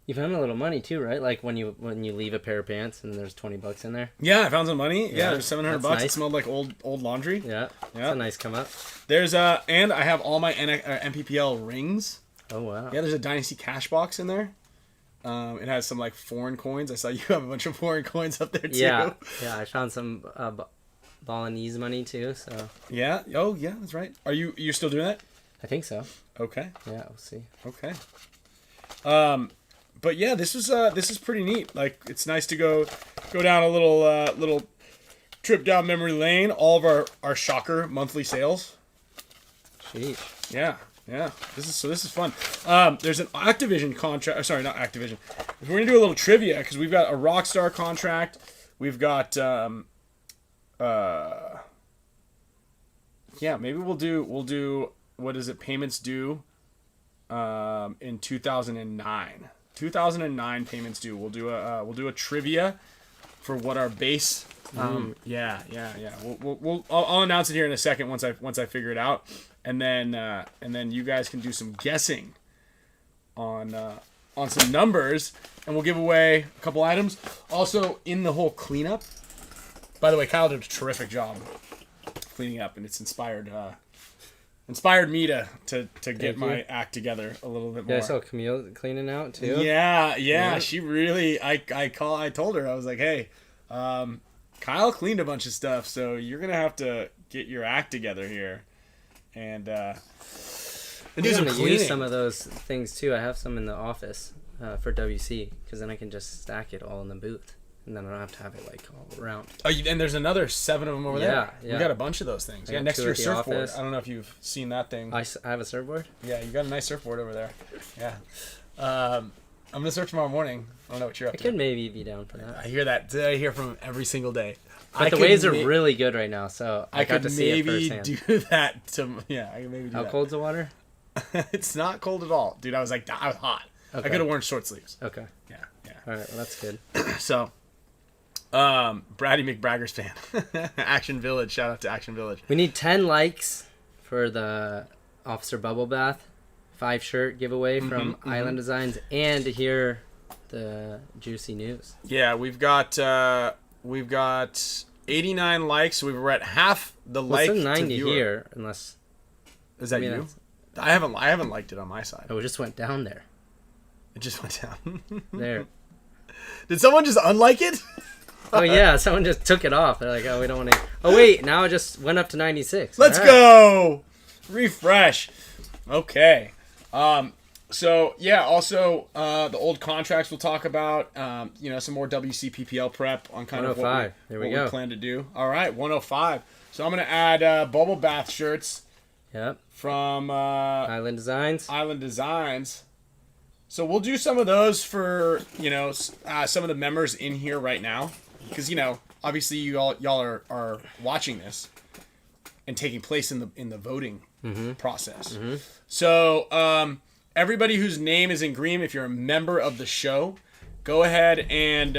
You found a little money too, right? When you leave a pair of pants and there's $20 in there. Yeah, I found some money. Yeah, there's $700. Nice. It smelled like old laundry. Yeah. That's a nice come up. There's and I have all my MPPL rings. Oh wow. Yeah, there's a Dynasty cash box in there. It has some foreign coins. I saw you have a bunch of foreign coins up there too. Yeah. I found some Balinese money too. So. Yeah. Oh yeah, that's right. You're still doing that? I think so. Okay. Yeah, we'll see. Okay. But yeah, this is pretty neat. Like, it's nice to go down a little trip down memory lane. All of our Shocker monthly sales. Sheesh. Yeah. This is fun. There's an Activision contract. Sorry, not Activision. We're gonna do a little trivia because we've got a Rockstar contract. We've got maybe we'll do what is it? Payments due in 2009. 2009 payments due. We'll do a trivia for what our base. Yeah. I'll announce it here in a second once I figure it out, and then you guys can do some guessing on some numbers, and we'll give away a couple items. Also, in the whole cleanup. By the way, Kyle did a terrific job cleaning up, and it's inspired me to get my act together a little bit more. Yeah, I saw Camille cleaning out too. Yeah. She really. I told her, I was like, hey, Kyle cleaned a bunch of stuff, so you're gonna have to get your act together here, and do some cleaning. Use some of those things too. I have some in the office for WC, because then I can just stack it all in the booth. And then I don't have to have it like all around. Oh, and there's another 7 of them over there. Yeah. We got a bunch of those things. Yeah, next to your surfboard. Office. I don't know if you've seen that thing. I have a surfboard? Yeah, you got a nice surfboard over there. Yeah. I'm going to surf tomorrow morning. I don't know what you're up to. I could maybe be down for that. I hear that. I hear from him every single day. But the waves are really good right now, so I got to see it firsthand. Do that. I could maybe do that. How cold's the water? It's not cold at all. Dude, I was hot. Okay. I could have worn short sleeves. Okay. Yeah. All right, well, that's good. So... Brady McBraggers fan. Action Village. Shout out to Action Village. We need 10 likes for the Officer Bubble Bath 5 shirt giveaway from Island Designs, and to hear the juicy news. Yeah, we've got 89 likes. So we're at half the like. It's 90 here, unless. Is that you? I haven't liked it on my side. Oh, it just went down there. It just went down. There. Did someone just unlike it? Oh yeah, someone just took it off. They're like, oh, we don't want to. Oh wait, now it just went up to 96. Let's go. Refresh. Okay. So yeah. Also, the old contracts we'll talk about. Some more WCPPL prep on kind of what we plan to do. All right, 105. So I'm gonna add bubble bath shirts. Yep. From Island Designs. Island Designs. So we'll do some of those for some of the members in here right now. Because obviously y'all are watching this and taking place in the voting process. Mm-hmm. So everybody whose name is in green, if you're a member of the show, go ahead and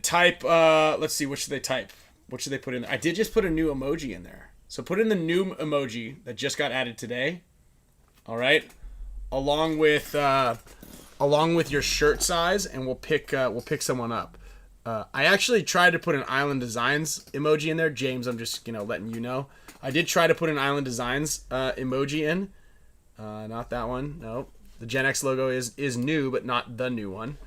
type. Let's see, what should they type? What should they put in there? I did just put a new emoji in there. So put in the new emoji that just got added today. All right, along with your shirt size, and we'll pick someone up. I actually tried to put an Island Designs emoji in there. James, I'm just letting you know. I did try to put an Island Designs emoji in. Not that one. No, the Gen X logo is new, but not the new one.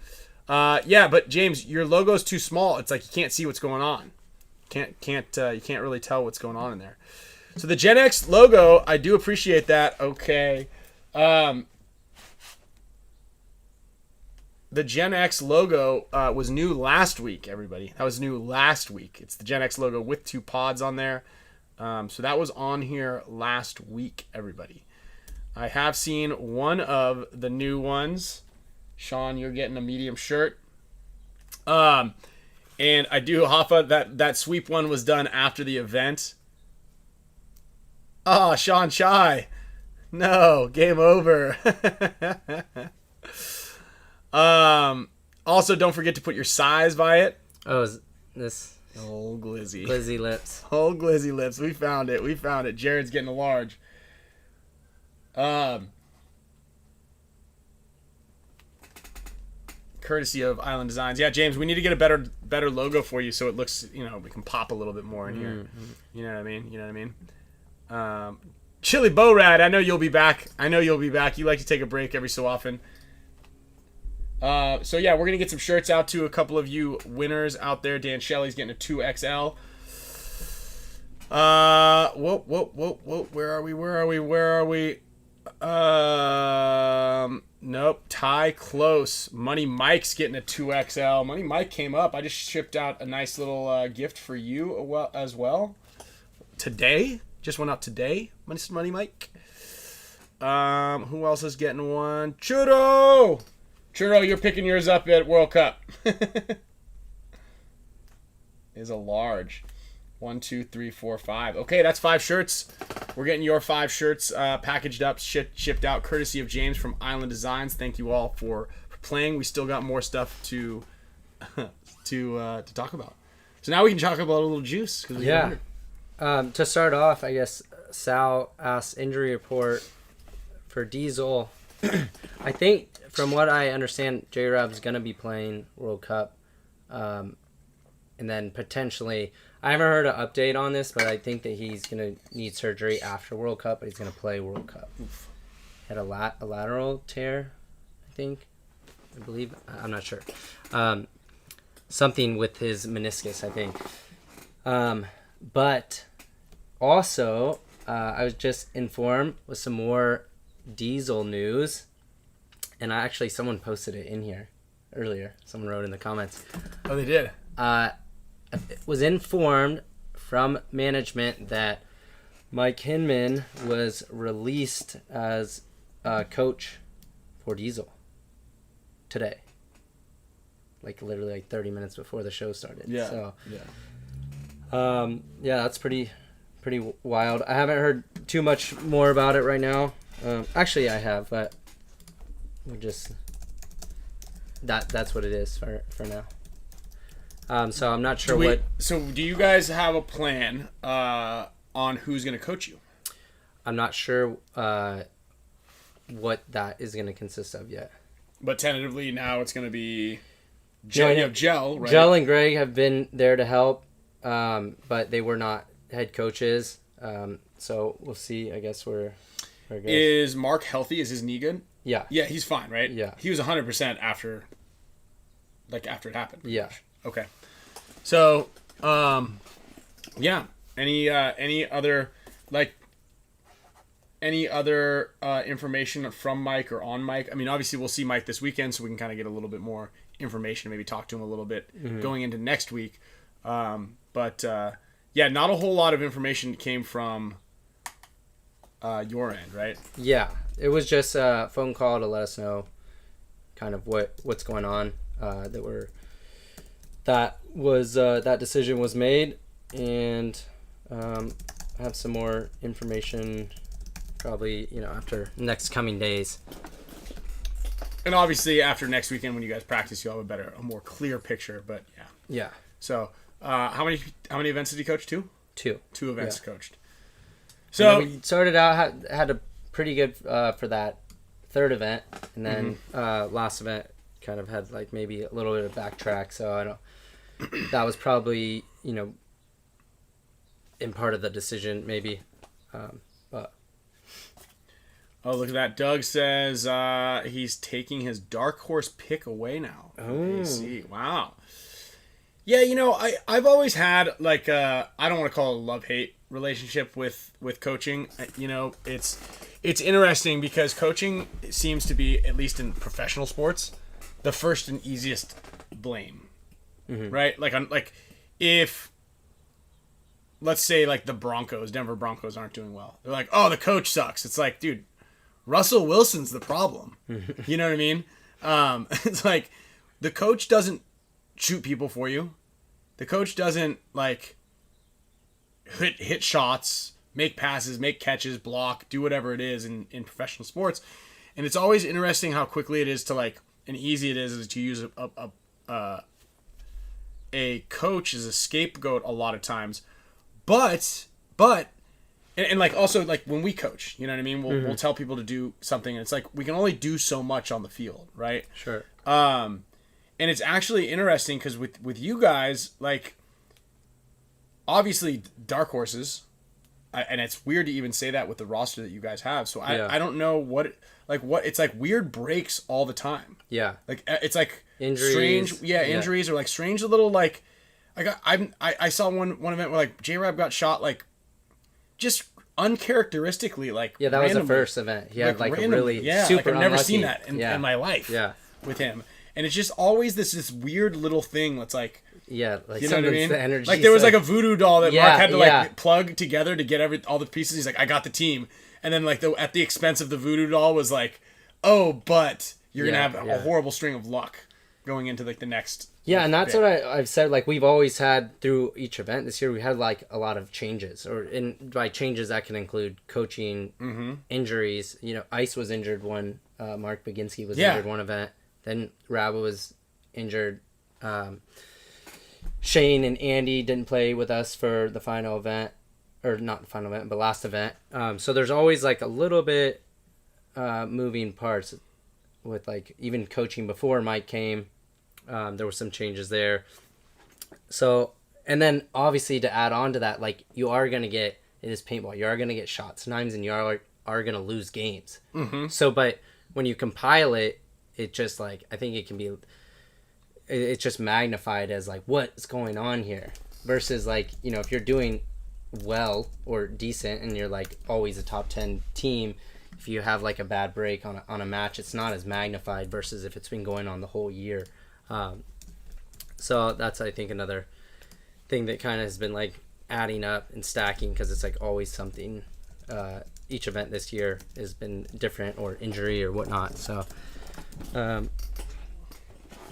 But James, your logo's too small. It's like you can't see what's going on. You can't really tell what's going on in there. So the Gen X logo, I do appreciate that. Okay. The Gen X logo was new last week, everybody. That was new last week. It's the Gen X logo with 2 pods on there. So that was on here last week, everybody. I have seen one of the new ones. Sean, you're getting a medium shirt. And I do, Hoffa, that sweep one was done after the event. Oh, Sean Chai. No, game over. Also, don't forget to put your size by it. Oh, is this? Oh, glizzy. Glizzy lips. Oh, glizzy lips. We found it. Jared's getting a large. Courtesy of Island Designs. Yeah, James, we need to get a better logo for you so it looks, we can pop a little bit more in here. You know what I mean? Chili Borad, I know you'll be back. You like to take a break every so often. So yeah, we're going to get some shirts out to a couple of you winners out there. Dan Shelley's getting a 2XL. Whoa. Where are we? Nope. Tie close. Money Mike's getting a 2XL. Money Mike came up. I just shipped out a nice little gift for you as well. Today. Just went out today. Money Mike. Who else is getting one? Churro, you're picking yours up at World Cup. Is a large. 1, 2, 3, 4, 5. Okay, that's 5 shirts. We're getting your 5 shirts packaged up, shipped out, courtesy of James from Island Designs. Thank you all for playing. We still got more stuff to talk about. So now we can talk about a little juice. Yeah. To start off, I guess Sal asked injury report for Diesel. I think, from what I understand, J-Rob's going to be playing World Cup. And then potentially, I haven't heard an update on this, but I think that he's going to need surgery after World Cup, but he's going to play World Cup. Oof. Had a lateral tear, I believe. I'm not sure. Something with his meniscus, I think. But also, I was just informed with some more Diesel news, and someone posted it in here earlier. Someone wrote in the comments. Oh, they did. Was informed from management that Mike Hinman was released as a coach for Diesel today. Literally 30 minutes before the show started. Yeah. So, yeah. That's pretty wild. I haven't heard too much more about it right now. Actually, I have, but we're just that's what it is for now. So I'm not sure So do you guys have a plan on who's going to coach you? I'm not sure what that is going to consist of yet. But tentatively now it's going to be Gel. You have Gel, right? Gel and Greg have been there to help, but they were not head coaches. So we'll see, I guess, where it goes. Is Mark healthy? Is his knee good? Yeah. Yeah, he's fine, right? Yeah. He was 100% after it happened. Yeah. Okay. So, yeah. Any other information from Mike or on Mike? I mean, obviously we'll see Mike this weekend, so we can kind of get a little bit more information, maybe talk to him a little bit going into next week. But not a whole lot of information came from your end, right? Yeah, it was just a phone call to let us know kind of what's going on. That decision was made, and have some more information probably after next coming days. And obviously after next weekend when you guys practice, you'll have a more clear picture. But yeah. So how many events did he coach? Two events coached. So we started out had a pretty good for that third event, and then last event kind of had maybe a little bit of backtrack. So I don't. That was probably in part of the decision maybe, but. Oh, look at that! Doug says he's taking his dark horse pick away now. Oh, see, wow. Yeah, I've always had I don't want to call it a love-hate relationship with coaching. It's interesting because coaching seems to be, at least in professional sports, the first and easiest blame. Right? If let's say the Denver Broncos aren't doing well. They're like, "Oh, the coach sucks." It's like, dude, Russell Wilson's the problem. You know what I mean? It's like the coach doesn't shoot people for you. The coach doesn't hit shots, make passes, make catches, block, do whatever it is in professional sports. And it's always interesting how quickly it is to and easy it is to use a coach as a scapegoat a lot of times. But also when we coach, you know what I mean? We'll tell people to do something, and it's we can only do so much on the field, right? Sure. And it's actually interesting because with you guys, obviously dark horses, and it's weird to even say that with the roster that you guys have. So I don't know what it's weird breaks all the time. Yeah. It's injuries. Strange. Yeah, injuries or strange little I saw one event where J-Rab got shot just uncharacteristically like Yeah, that was the first event. He had like a really super I've never unlucky, seen that in my life. Yeah. With him, and it's just always this weird little thing that's like. Yeah, like you know what I mean? The energy. Like there was like a voodoo doll that Mark had to yeah. like plug together to get all the pieces. He's like, I got the team, and then like at the expense of the voodoo doll was like, oh, but you're gonna have a horrible string of luck going into like the next. Yeah, and that's what I've said. Like we've always had through each event this year, we had like a lot of changes, or by changes that can include coaching, injuries. You know, Ice was injured one. Mark Baginski was injured one event. Then Rabba was injured. Shane and Andy didn't play with us for the final event, or not the final event, but last event. So there's always like a little bit moving parts with like even coaching before Mike came. There were some changes there. So, and then obviously to add on to that, like you are going to get, it is paintball, you are going to get shot sometimes and you are going to lose games. So, but when you compile it, it just like, I think it can be, it's just magnified as like what's going on here versus like, you know, if you're doing well or decent and you're like always a top 10 team, if you have like a bad break on a match, it's not as magnified versus if it's been going on the whole year. So that's, I think, another thing that kind of has been like adding up and stacking because it's like always something. Each event this year has been different or injury or whatnot. So,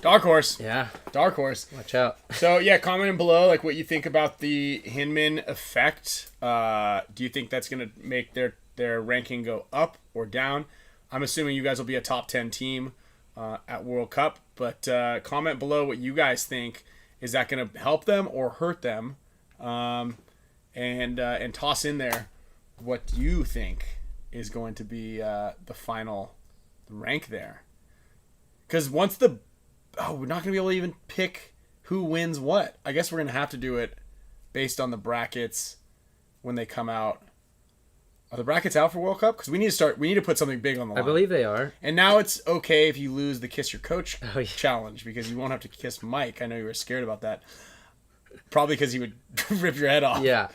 Dark horse. Yeah. Dark horse. Watch out. So, yeah, comment below like what you think about the Hinman effect. Do you think that's going to make their ranking go up or down? I'm assuming you guys will be a top 10 team at World Cup, but comment below what you guys think. Is that going to help them or hurt them? And toss in there what you think is going to be the final rank there. Because once we're not going to be able to even pick who wins what. I guess we're going to have to do it based on the brackets when they come out. Are the brackets out for World Cup? Because we need to put something big on the line. I believe they are. And now it's okay if you lose the Kiss Your Coach challenge because you won't have to kiss Mike. I know you were scared about that. Probably because he would rip your head off. Yeah.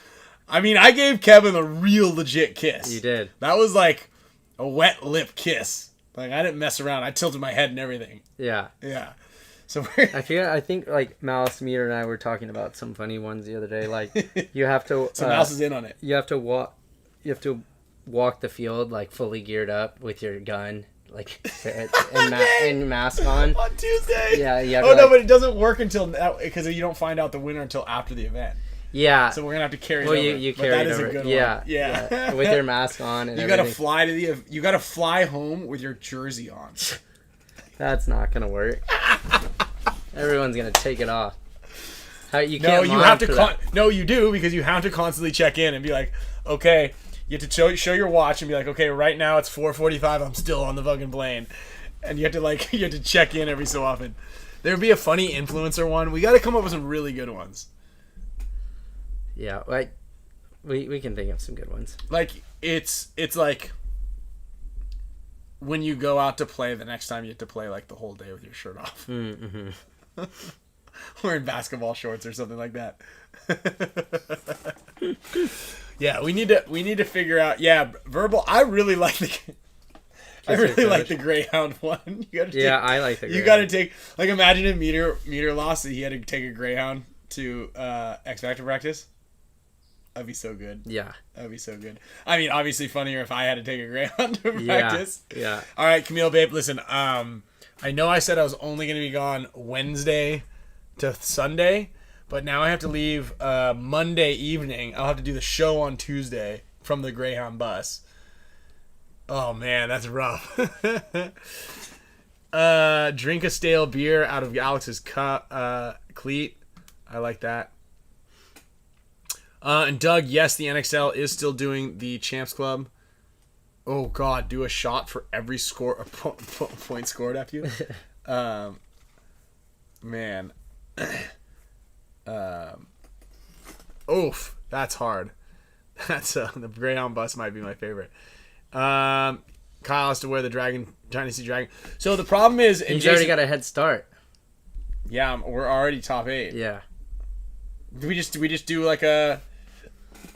I mean, I gave Kevin a real legit kiss. You did. That was like a wet lip kiss. Like, I didn't mess around. I tilted my head and everything. Yeah. Yeah. So I think like Malice Meter and I were talking about some funny ones the other day. Like you have to. So Mouse is in on it. You have to walk the field like fully geared up with your gun, like and mask on Tuesday. Yeah. But it doesn't work until because you don't find out the winner until after the event. Yeah. So we're gonna have to carry. Well, it over. you carry that it is over. a good Yeah. one. Yeah. With your mask on and you everything. gotta fly you gotta fly home with your jersey on. That's not gonna work. Everyone's gonna take it off. You do because you have to constantly check in and be like, okay, you have to show your watch and be like, okay, right now it's 4:45. I'm still on the fucking plane, and you have to check in every so often. There'd be a funny influencer one. We got to come up with some really good ones. Yeah, like we can think of some good ones. Like it's like when you go out to play the next time you have to play like the whole day with your shirt off. Mm-hmm. Wearing basketball shorts or something like that. Yeah, we need to figure out. Yeah, verbal. I really like the Greyhound one. I like the Greyhound. You got to take like imagine if Meter lost and he had to take a Greyhound to X Factor practice. That'd be so good. Yeah, that'd be so good. I mean, obviously funnier if I had to take a Greyhound to practice. Yeah. All right, Camille, babe. Listen, I know I said I was only going to be gone Wednesday to Sunday, but now I have to leave Monday evening. I'll have to do the show on Tuesday from the Greyhound bus. Oh, man, that's rough. Drink a stale beer out of Alex's cleat. I like that. And Doug, yes, the NXL is still doing the Champs Club. Oh, God, do a shot for every point scored after you. Man. Oof, that's hard. That's the Greyhound bus might be my favorite. Kyle has to wear the Dynasty Dragon. So the problem is... He's already got a head start. Yeah, we're already top 8. Yeah. Do we just do like a...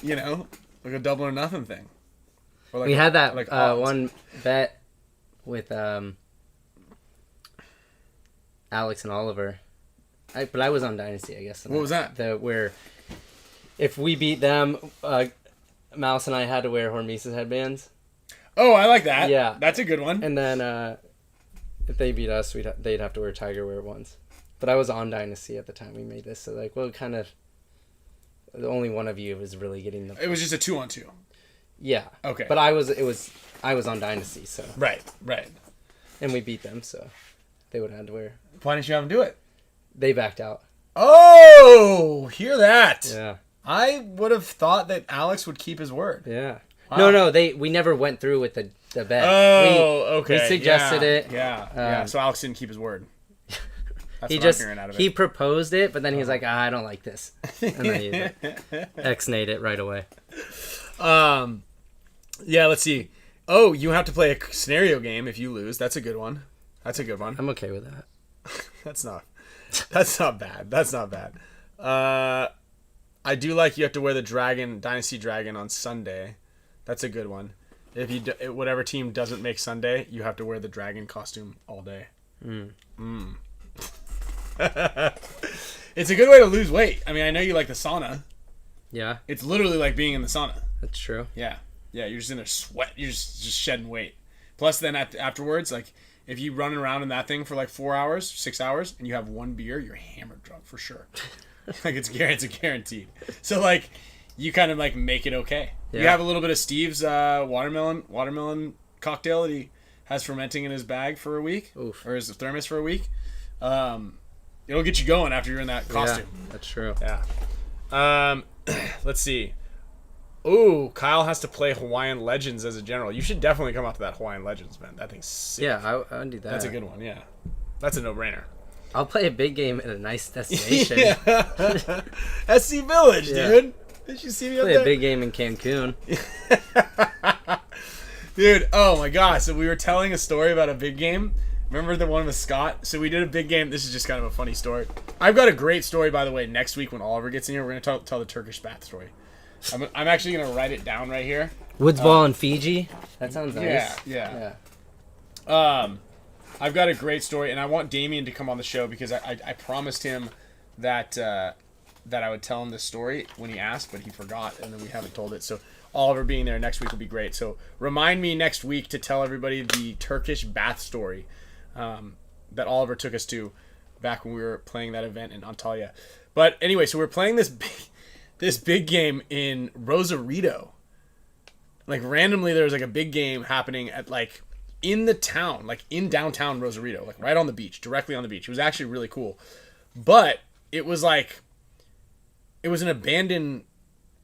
You know, Like a double or nothing thing. Or like we had that like one bet with Alex and Oliver. But I was on Dynasty, I guess. What was that? Where if we beat them, Mouse and I had to wear Hormesis headbands. Oh, I like that. Yeah. That's a good one. And then if they beat us, they'd have to wear Tiger wear ones. But I was on Dynasty at the time we made this, so like, well, kind of, the only one of you was really getting the. It was just a 2-on-2. Yeah. Okay. But I was on Dynasty, so. Right. And we beat them, so they would have had to wear. Why didn't you have them do it? They backed out. Oh, hear that? Yeah. I would have thought that Alex would keep his word. Yeah. Wow. No, we never went through with the bet. Oh, okay. We suggested it. Yeah. So Alex didn't keep his word. That's I'm hearing out of it. He proposed it, but then he was like, I don't like this. And then he ex-nayed it right away. Yeah, let's see. Oh, you have to play a scenario game if you lose. That's a good one. I'm okay with that. That's not bad. That's not bad. I do like you have to wear the Dynasty Dragon on Sunday. That's a good one. If whatever team doesn't make Sunday, you have to wear the dragon costume all day. It's a good way to lose weight. I mean, I know you like the sauna. Yeah. It's literally like being in the sauna. That's true. Yeah. You're just in there sweat. You're just shedding weight. Plus, then afterwards, like if you run around in that thing for like 4 hours, 6 hours, and you have one beer, you're hammered drunk for sure. Like it's guaranteed. So like you kind of like make it okay. Yeah. You have a little bit of Steve's watermelon cocktail that he has fermenting in his bag for a week. Oof. Or his thermos for a week. It'll get you going after you're in that costume. Yeah, that's true. Yeah. Let's see. Ooh, Kyle has to play Hawaiian Legends as a general. You should definitely come out to that Hawaiian Legends, man. That thing's sick. Yeah, I would do that. That's a good one, yeah. That's a no-brainer. I'll play a big game at a nice destination. Yeah. SC Village, dude. Did you see me up there? Play a big game in Cancun. Dude, oh my gosh. So we were telling a story about a big game. Remember the one with Scott? So we did a big game. This is just kind of a funny story. I've got a great story, by the way, next week when Oliver gets in here. We're going to tell the Turkish bath story. I'm actually going to write it down right here. Woods Ball in Fiji? That sounds nice. Yeah. I've got a great story, and I want Damien to come on the show because I promised him that I would tell him this story when he asked, but he forgot, and then we haven't told it. So Oliver being there next week will be great. So remind me next week to tell everybody the Turkish bath story that Oliver took us to back when we were playing that event in Antalya. But anyway, so we're playing this big game in Rosarito. Like randomly there was like a big game happening at like in the town, like in downtown Rosarito, like right on the beach, directly on the beach. It was actually really cool. But it was like it was an abandoned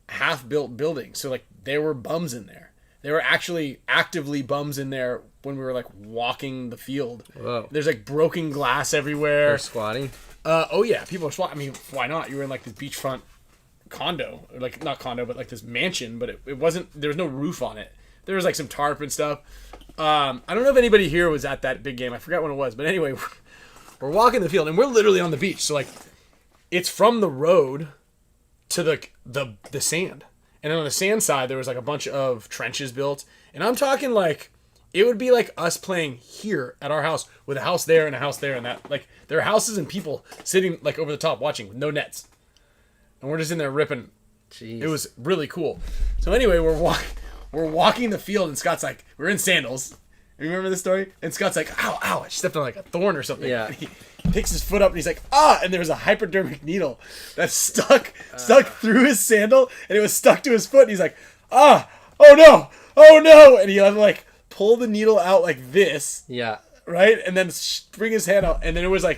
half-built building. So like there were bums in there. There were actually actively bums in there when we were like walking the field. Whoa. There's like broken glass everywhere. They're squatting? Oh yeah, people are squatting. I mean, why not? You were in like this beachfront condo, or like not condo, but like this mansion, but it wasn't, there was no roof on it. There was like some tarp and stuff. I don't know if anybody here was at that big game. I forgot when it was, but anyway, we're walking the field and we're literally on the beach. So like it's from the road to the sand. And then on the sand side, there was like a bunch of trenches built. And I'm talking like, it would be like us playing here at our house with a house there and a house there and that. Like there are houses and people sitting like over the top watching with no nets. And we're just in there ripping. Jeez. It was really cool. So anyway, we're walking the field and Scott's like, we're in sandals. Remember this story? And Scott's like, ow, I stepped on like a thorn or something. Yeah. And he picks his foot up and he's like, and there was a hypodermic needle that stuck through his sandal and it was stuck to his foot. And he's like, oh no. And he had to like pull the needle out like this. Yeah. Right? And then bring his hand out. And then it was a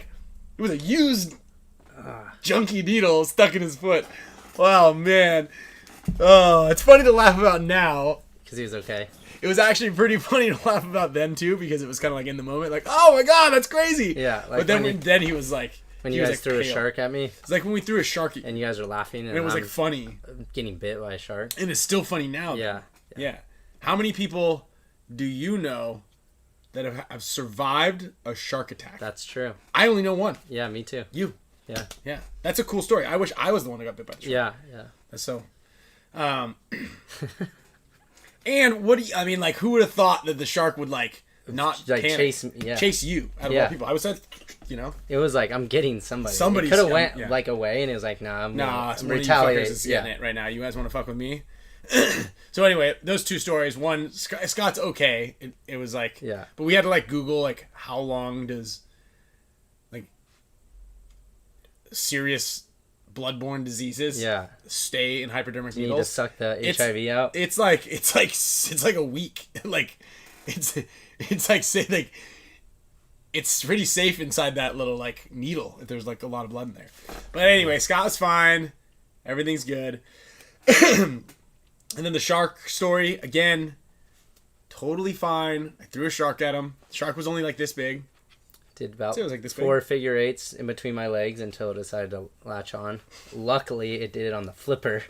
used junky needle stuck in his foot. Wow, man. Oh, it's funny to laugh about now. Because he was okay. It was actually pretty funny to laugh about then too, because it was kind of like in the moment, like, oh my god, that's crazy. Yeah. Like but then he was like, when you guys threw a shark at me. It's like when we threw a shark at you. And you guys were laughing. And it was like funny. Getting bit by a shark. And it's still funny now. Yeah. How many people do you know that have survived a shark attack? That's true. I only know one. Yeah, me too. You. Yeah. Yeah. That's a cool story. I wish I was the one that got bit by the shark. Yeah. That's so. And what do you, I mean, like, who would have thought that the shark would like not like panic, chase you out of all people? I was like, you know, it was like I'm getting somebody. Somebody could have went like away, and it was like, nah, I'm retaliating. Is getting it right now. You guys want to fuck with me? So anyway, those two stories. One, Scott's okay. It was like, but we had to like Google like how long does like serious bloodborne diseases stay in hypodermic needles. You need to suck the HIV out. It's like a week. Like it's like say like it's pretty safe inside that little like needle if there's like a lot of blood in there. But anyway, Scott was fine. Everything's good. And then the shark story again, totally fine. I threw a shark at him. The shark was only like this big. Did about it was like this 4 figure eights in between my legs until it decided to latch on. Luckily, it did it on the flipper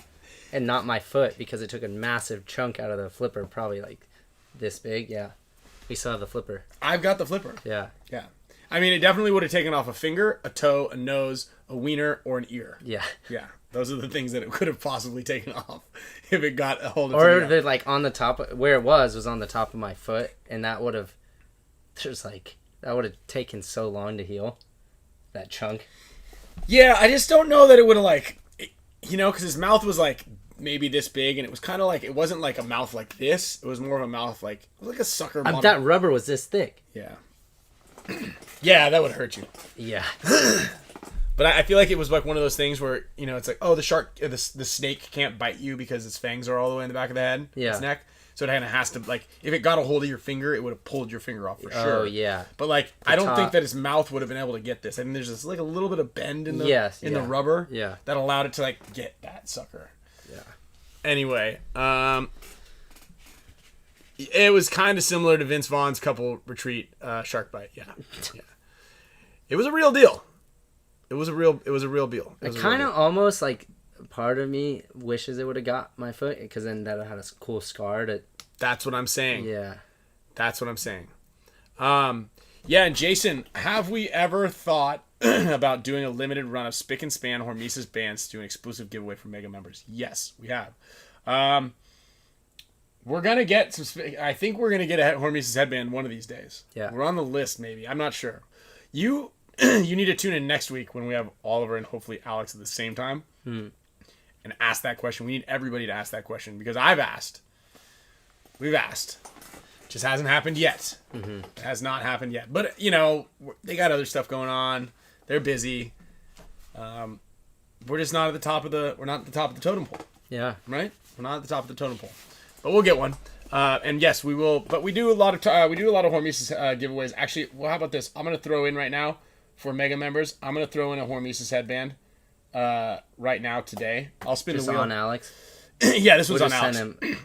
and not my foot because it took a massive chunk out of the flipper, probably like this big. Yeah. We still have the flipper. I've got the flipper. Yeah. Yeah. I mean, it definitely would have taken off a finger, a toe, a nose, a wiener, or an ear. Yeah. Yeah. Those are the things that it could have possibly taken off if it got a hold of. Or if it like on the top, where it was on the top of my foot, and that would have, that would have taken so long to heal, that chunk. Yeah, I just don't know that it would have like, you know, because his mouth was like maybe this big, and it was kind of like, it wasn't like a mouth like this. It was more of a mouth like, it was like a sucker. That rubber was this thick. Yeah. Yeah, that would hurt you. Yeah. But I feel like it was like one of those things where, you know, it's like, oh, the shark, the snake can't bite you because its fangs are all the way in the back of the head, its neck. So it kind of has to, like, if it got a hold of your finger, it would have pulled your finger off for sure. Oh, yeah. But, like, I don't think that his mouth would have been able to get this. I mean, there's just, like, a little bit of bend in the rubber that allowed it to, like, get that sucker. Yeah. Anyway, it was kind of similar to Vince Vaughn's couple retreat shark bite. Yeah. It was a real deal. It was a real deal. I kind of almost like part of me wishes it would have got my foot because then that had a cool scar to. That's what I'm saying. Yeah. That's what I'm saying. Yeah, and Jason, have we ever thought about doing a limited run of Spick and Span Hormesis bands to do an exclusive giveaway for Mega members? Yes, we have. We're gonna get some. I think we're gonna get a Hormesis headband one of these days. Yeah. We're on the list. Maybe I'm not sure. You need to tune in next week when we have Oliver and hopefully Alex at the same time and ask that question. We need everybody to ask that question because I've asked. We've asked. Just hasn't happened yet. It has not happened yet. But, you know, they got other stuff going on. They're busy. We're just not at the top of the... We're not at the top of the totem pole. Yeah. Right? We're not at the top of the totem pole. But we'll get one. And yes, we will. But we do a lot of Hormesis giveaways. Actually, well, how about this? I'm going to throw in right now for Mega members. I'm going to throw in a Hormesis headband right now today. I'll spin the wheel. On Alex? Yeah, this one's on Alex.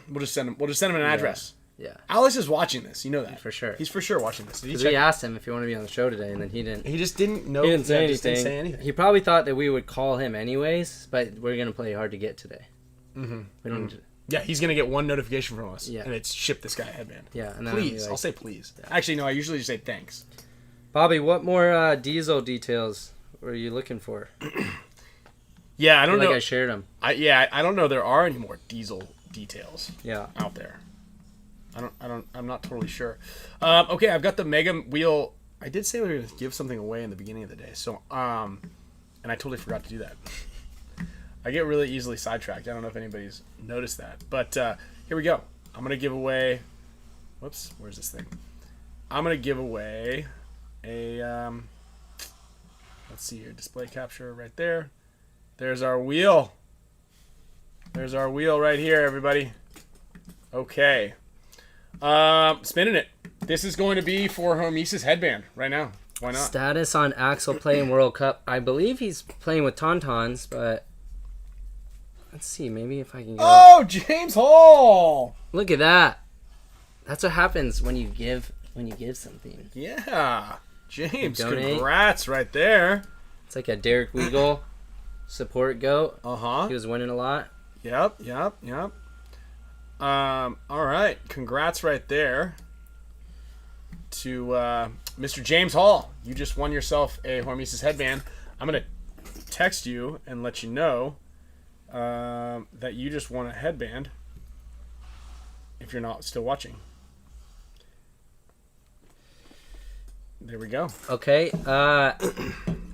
We'll just send him an address. Yeah. Alex is watching this. You know that. For sure. He's for sure watching this. Because we asked him if he wanted to be on the show today, and then he didn't. He just didn't know. He didn't say anything. He probably thought that we would call him anyways, but we're going to play hard to get today. We don't need to. Yeah, he's going to get one notification from us, and it's ship this guy a headband. Yeah. And then please. I'll say please. Yeah. Actually, no, I usually just say thanks. Bobby, what more diesel details were you looking for? Yeah, I don't know. Like I shared them. I don't know there are any more diesel details out there. I'm not totally sure. Okay, I've got the Mega wheel. I did say we were going to give something away in the beginning of the day. So, and I totally forgot to do that. I get really easily sidetracked. I don't know if anybody's noticed that. But here we go. I'm going to give away... Whoops, where's this thing? I'm going to give away a... let's see here. Display capture right there. There's our wheel. There's our wheel right here, everybody. Okay. Spinning it. This is going to be for Hormesis headband right now. Why not? Status on Axel playing World Cup. I believe he's playing with Tauntauns, but... Let's see, maybe if I can go... Oh, James Hall! Look at that. That's what happens when you give something. Yeah. James, congrats right there. It's like a Derek Weigel support goat. Uh-huh. He was winning a lot. Yep. All right. Congrats right there to Mr. James Hall. You just won yourself a Hormesis headband. I'm going to text you and let you know that you just won a headband. If you're not still watching. There we go. Okay.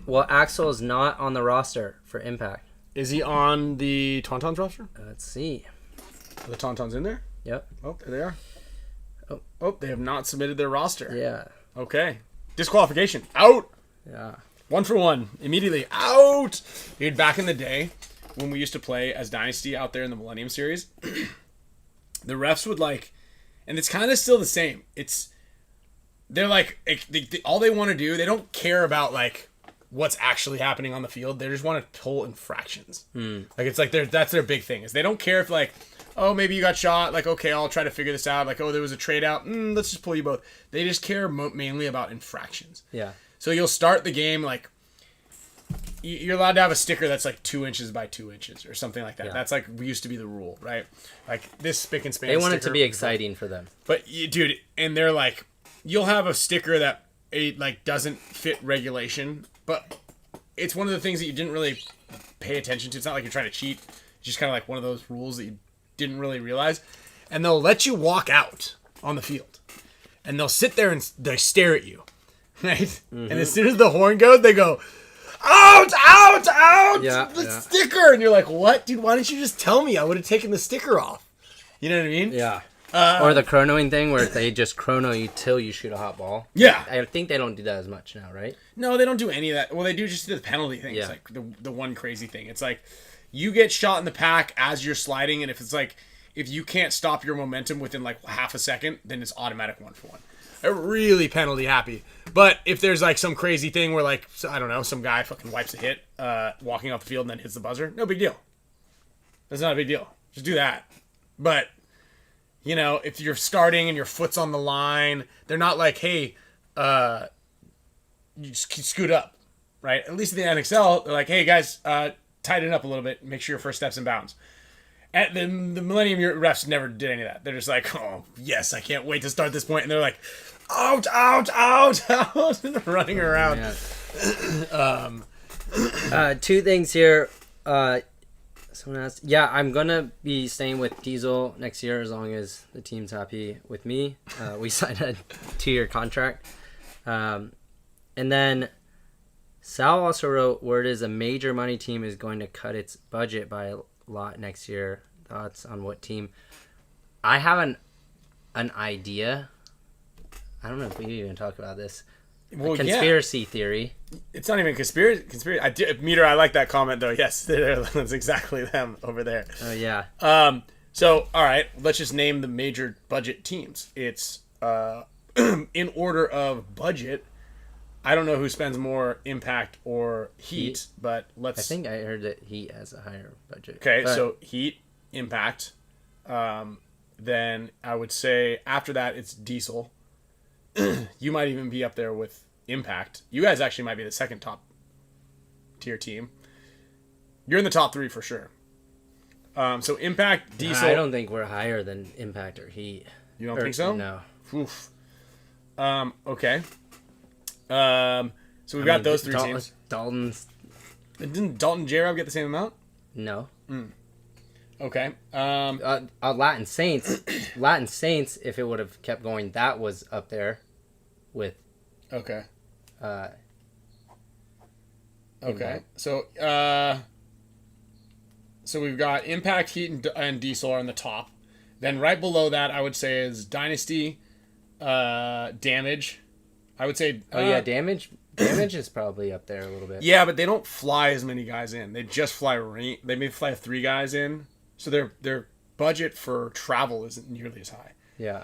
Well, Axel is not on the roster for Impact. Is he on the Tauntauns roster? Let's see. Are the Tauntauns in there? Yep. Oh, there they are. Oh, they have not submitted their roster. Yeah. Okay. Disqualification. Out. Yeah. 1 for 1. Immediately. Out. Dude, back in the day when we used to play as Dynasty out there in the Millennium Series, the refs would like, and it's kind of still the same. They're like, all they want to do, they don't care about like what's actually happening on the field. They just want to pull infractions. Like it's like that's their big thing is they don't care if like, oh, maybe you got shot. Like, okay, I'll try to figure this out. Like, oh, there was a trade out. Let's just pull you both. They just care mainly about infractions. Yeah. So you'll start the game like you're allowed to have a sticker that's like 2 inches by 2 inches or something like that. Yeah. That's like used to be the rule, right? Like this spick and span. They want it to be exciting for them. But dude, and they're like, you'll have a sticker that like doesn't fit regulation, but it's one of the things that you didn't really pay attention to. It's not like you're trying to cheat. It's just kind of like one of those rules that you didn't really realize. And they'll let you walk out on the field, and they'll sit there and they stare at you, right? Mm-hmm. And as soon as the horn goes, they go, out, out, out, the sticker. And you're like, what? Dude, why didn't you just tell me? I would have taken the sticker off. You know what I mean? Yeah. Or the chronoing thing where they just chrono you till you shoot a hot ball. Yeah. I think they don't do that as much now, right? No, they don't do any of that. Well, they do just the penalty thing. Yeah. It's like the one crazy thing. It's like you get shot in the pack as you're sliding, and if it's like, if you can't stop your momentum within like half a second, then it's automatic 1 for 1. They're really penalty happy. But if there's like some crazy thing where like, I don't know, some guy fucking wipes a hit walking off the field and then hits the buzzer, no big deal. That's not a big deal. Just do that. But, you know, if you're starting and your foot's on the line, they're not like, hey, you just scoot up, right? At least in the NXL, they're like, hey guys, tighten up a little bit, make sure your first step's in bounds. At the Millennium refs never did any of that. They're just like, oh, yes, I can't wait to start this point. And they're like, out, out, out, out, and running around. Two things here. Someone asked, yeah, I'm going to be staying with Diesel next year as long as the team's happy with me. We signed a 2-year contract. And then Sal also wrote, word is a major money team is going to cut its budget by a lot next year. Thoughts on what team? I have an idea. I don't know if we even talk about this. Well, conspiracy theory. It's not even conspiracy. Meter, I like that comment though. Yes, that's exactly them over there. Oh yeah. So all right, let's just name the major budget teams. It's in order of budget. I don't know who spends more Impact or Heat, but let's... I think I heard that Heat has a higher budget. Okay, so Heat, Impact. Then I would say after that, it's Diesel. You might even be up there with Impact. You guys actually might be the second top tier team. You're in the top 3 for sure. So Impact, Diesel... I don't think we're higher than Impact or Heat. You don't think so? No. Oof. Okay. So we've got those 3 teams. Dalton's. Didn't Dalton and J-Rob get the same amount? No. Okay. Latin Saints. Latin Saints, if it would have kept going, that was up there with. Okay. Okay. So we've got Impact, Heat, and Diesel are on the top. Then right below that, I would say is Dynasty, Damage. I would say... Damage is probably up there a little bit. Yeah, but they don't fly as many guys in. They just fly... They may fly 3 guys in. So their budget for travel isn't nearly as high. Yeah.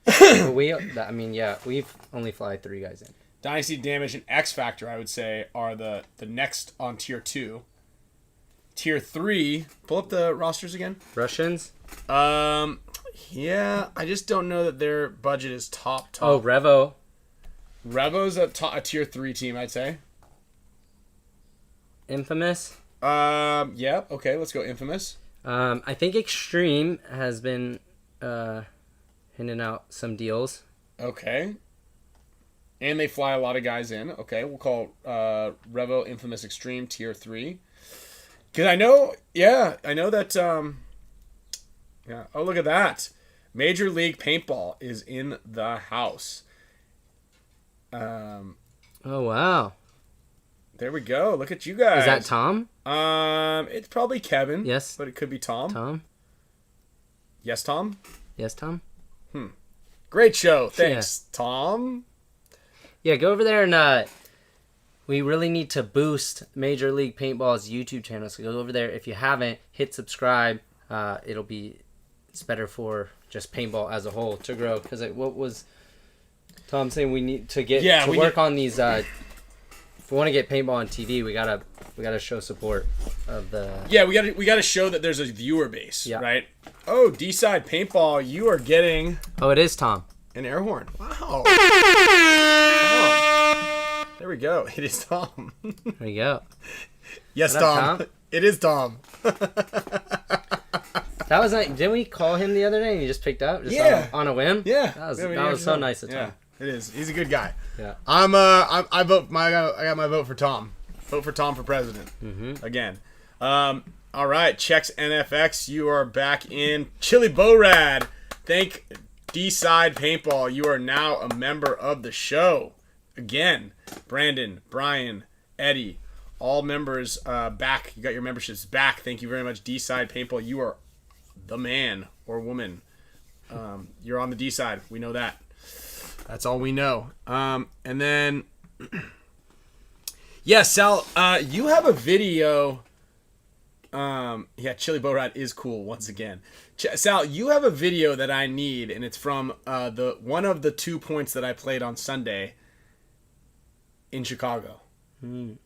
But we've only fly 3 guys in. Dynasty, Damage, and X Factor, I would say, are the next on Tier 2. Tier 3... Pull up the rosters again. Russians? Yeah, I just don't know that their budget is top. Oh, Revo. Revo's a Tier 3 team, I'd say. Infamous? Yeah, okay, let's go Infamous. I think Extreme has been handing out some deals. Okay. And they fly a lot of guys in. Okay, we'll call Revo Infamous Extreme Tier 3. Because I know that, yeah. Oh, look at that. Major League Paintball is in the house. Oh, wow. There we go. Look at you guys. Is that Tom? It's probably Kevin. Yes. But it could be Tom. Tom? Yes, Tom? Yes, Tom? Great show. Thanks, Tom. Yeah, go over there and we really need to boost Major League Paintball's YouTube channel. So go over there. If you haven't, hit subscribe. It's better for just paintball as a whole to grow. Because what was Tom saying? We need to work on these. If we want to get paintball on TV, we gotta show support of the. Yeah, we gotta show that there's a viewer base, right? Oh, D-side paintball, you are getting. Oh, it is Tom. An air horn. Wow. Oh. There we go. It is Tom. There you go. Yes, Tom. It is Tom. That was like, didn't we call him the other day and he just picked up on a whim? Yeah. That was so nice of Tom. Yeah, it is. He's a good guy. Yeah. I got my vote for Tom. Vote for Tom for president. Again. All right, Chex NFX, you are back in. Chili Borad, thank D-Side Paintball. You are now a member of the show. Again, Brandon, Brian, Eddie, all members back. You got your memberships back. Thank you very much, D-Side Paintball. You are the man or woman. You're on the D-side. We know that. That's all we know. And then, yeah, Sal, you have a video. Yeah, Chili Borat is cool once again. Sal, you have a video that I need, and it's from the one of the 2 points that I played on Sunday in Chicago.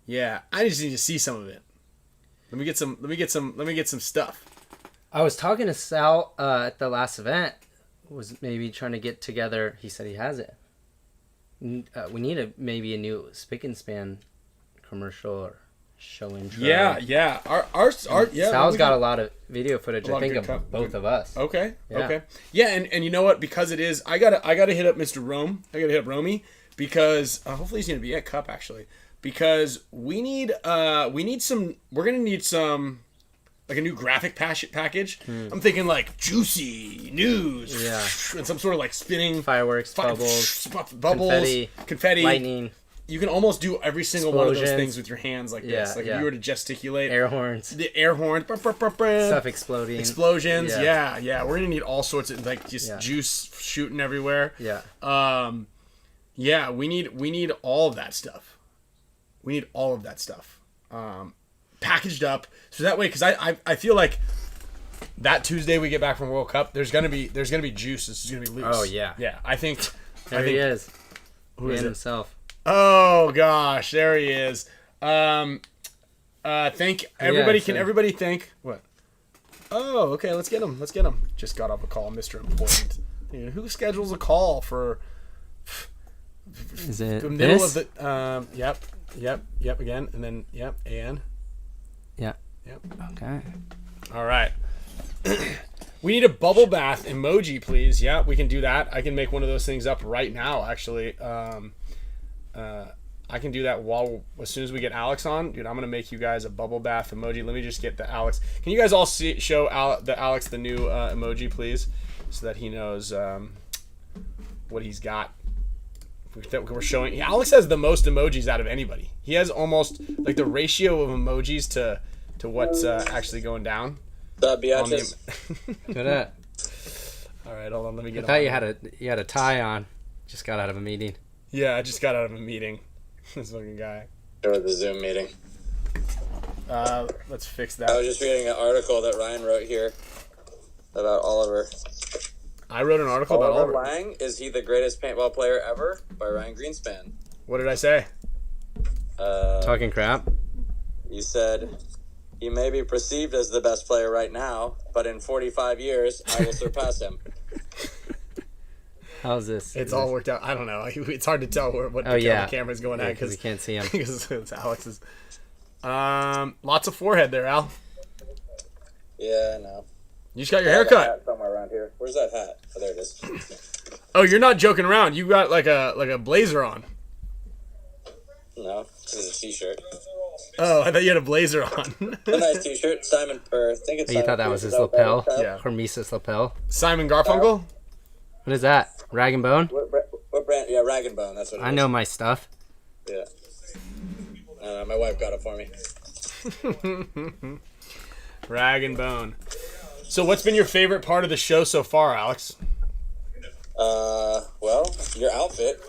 Yeah, I just need to see some of it. Let me get some stuff. I was talking to Sal at the last event. Was maybe trying to get together. He said he has it. We need maybe a new Spick and Span commercial or show intro. Yeah. Our Sal's got a lot of video footage. I think of both of us. Okay. Yeah, and you know what? Because it is, I gotta hit up Mr. Rome. I gotta hit up Romy because hopefully he's gonna be at Cup actually. Because we need some. We're gonna need some. Like a new graphic package. I'm thinking like juicy news, and some sort of like spinning fireworks, bubbles, confetti, lightning. You can almost do every single one of those things with your hands like this. Like if you were to gesticulate, air horns, the air horn, stuff exploding, explosions. Yeah. We're gonna need all sorts of like just juice shooting everywhere. Yeah. We need all of that stuff. Packaged up so that way, because I feel like that Tuesday we get back from World Cup, there's gonna be juice. This is gonna be loose. Oh yeah. I think he is. Who is it? Himself. Oh gosh, there he is. Thank everybody. Can everybody thank what? Oh, okay. Let's get him. Just got off a call, Mr. Important. Who schedules a call for? Is it the middle this? of the? Yep. Again, and then and. Yeah. Yep. Okay. All right. We need a bubble bath emoji, please. Yeah, we can do that. I can make one of those things up right now, actually. I can do that as soon as we get Alex on. Dude, I'm going to make you guys a bubble bath emoji. Let me just get the Alex. Can you guys all show Alex the new emoji, please? So that he knows what he's got. We're showing. Alex has the most emojis out of anybody. He has almost like the ratio of emojis to what's actually going down. What's up, biatches? Good at. All right, hold on. Let me get. I thought you had a tie on. Just got out of a meeting. Yeah, I just got out of a meeting. This fucking guy. Or the Zoom meeting. Let's fix that. I was just reading an article that Ryan wrote here about Oliver. I wrote an article about Oliver. Lang, is he the greatest paintball player ever? By Ryan Greenspan. What did I say? Talking crap. You said, he may be perceived as the best player right now, but in 45 years, I will surpass him. How's this? It's all worked out. I don't know. It's hard to tell what the camera's going at because we can't see him. Because it's Alex's. Lots of forehead there, Al. Yeah, I know. You just got your hair cut. Hat somewhere around here. Where's that hat? Oh, there it is. Oh, you're not joking around. You got like a blazer on. No, this is a t-shirt. Oh, I thought you had a blazer on. A nice T-shirt. Simon Purr. I think it's. Oh, you Simon thought that Purr. was his Is that lapel? right? Yeah. Hormesis lapel. Simon Garfunkel? What is that? Rag and Bone? What brand? Yeah, Rag and Bone. That's what it is. I know my stuff. Yeah. My wife got it for me. Rag and Bone. So what's been your favorite part of the show so far, Alex? Well, your outfit.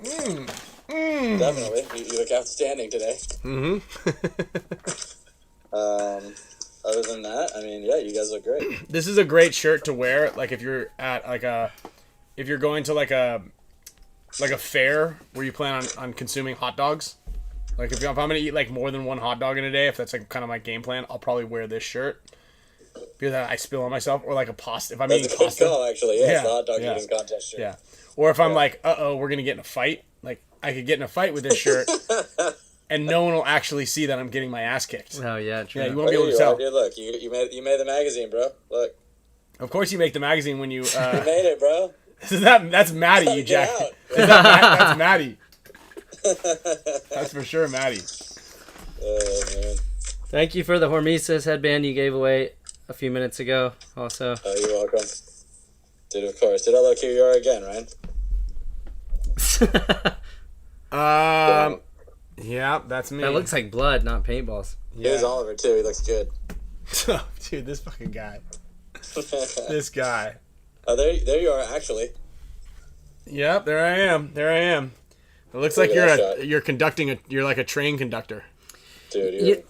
Definitely. You look outstanding today. Other than that, I mean, yeah, you guys look great. This is a great shirt to wear, like if you're at if you're going to like a fair where you plan on consuming hot dogs. Like if I'm gonna eat like more than one hot dog in a day, if that's like kind of my game plan, I'll probably wear this shirt because I spill on myself, or like a pasta. If I'm eating That's a good pasta, call, actually. Yeah, Yeah, it's the hot dog yeah. eating contest shirt. yeah. Or if I'm like, we're gonna get in a fight, like I could get in a fight with this shirt, and no one will actually see that I'm getting my ass kicked. Oh, yeah, true. Yeah, you won't be able to tell. Here, look, you made the magazine, bro. Look, Of course, you make the magazine when you. you made it, bro. That's Maddie, you jack. Get out. That's Maddie. That's for sure, Maddie. Oh man. Thank you for the Hormesis headband you gave away a few minutes ago, also. Oh, you're welcome. Dude, of course. Did I look here you are again, Ryan? Yeah, that's me. That looks like blood, not paintballs. Here's Oliver, too. He looks good. Dude, this fucking guy. This guy. Oh, there you are, actually. Yep, there I am. It looks like Look at that shot. you're conducting you're like a train conductor. Dude,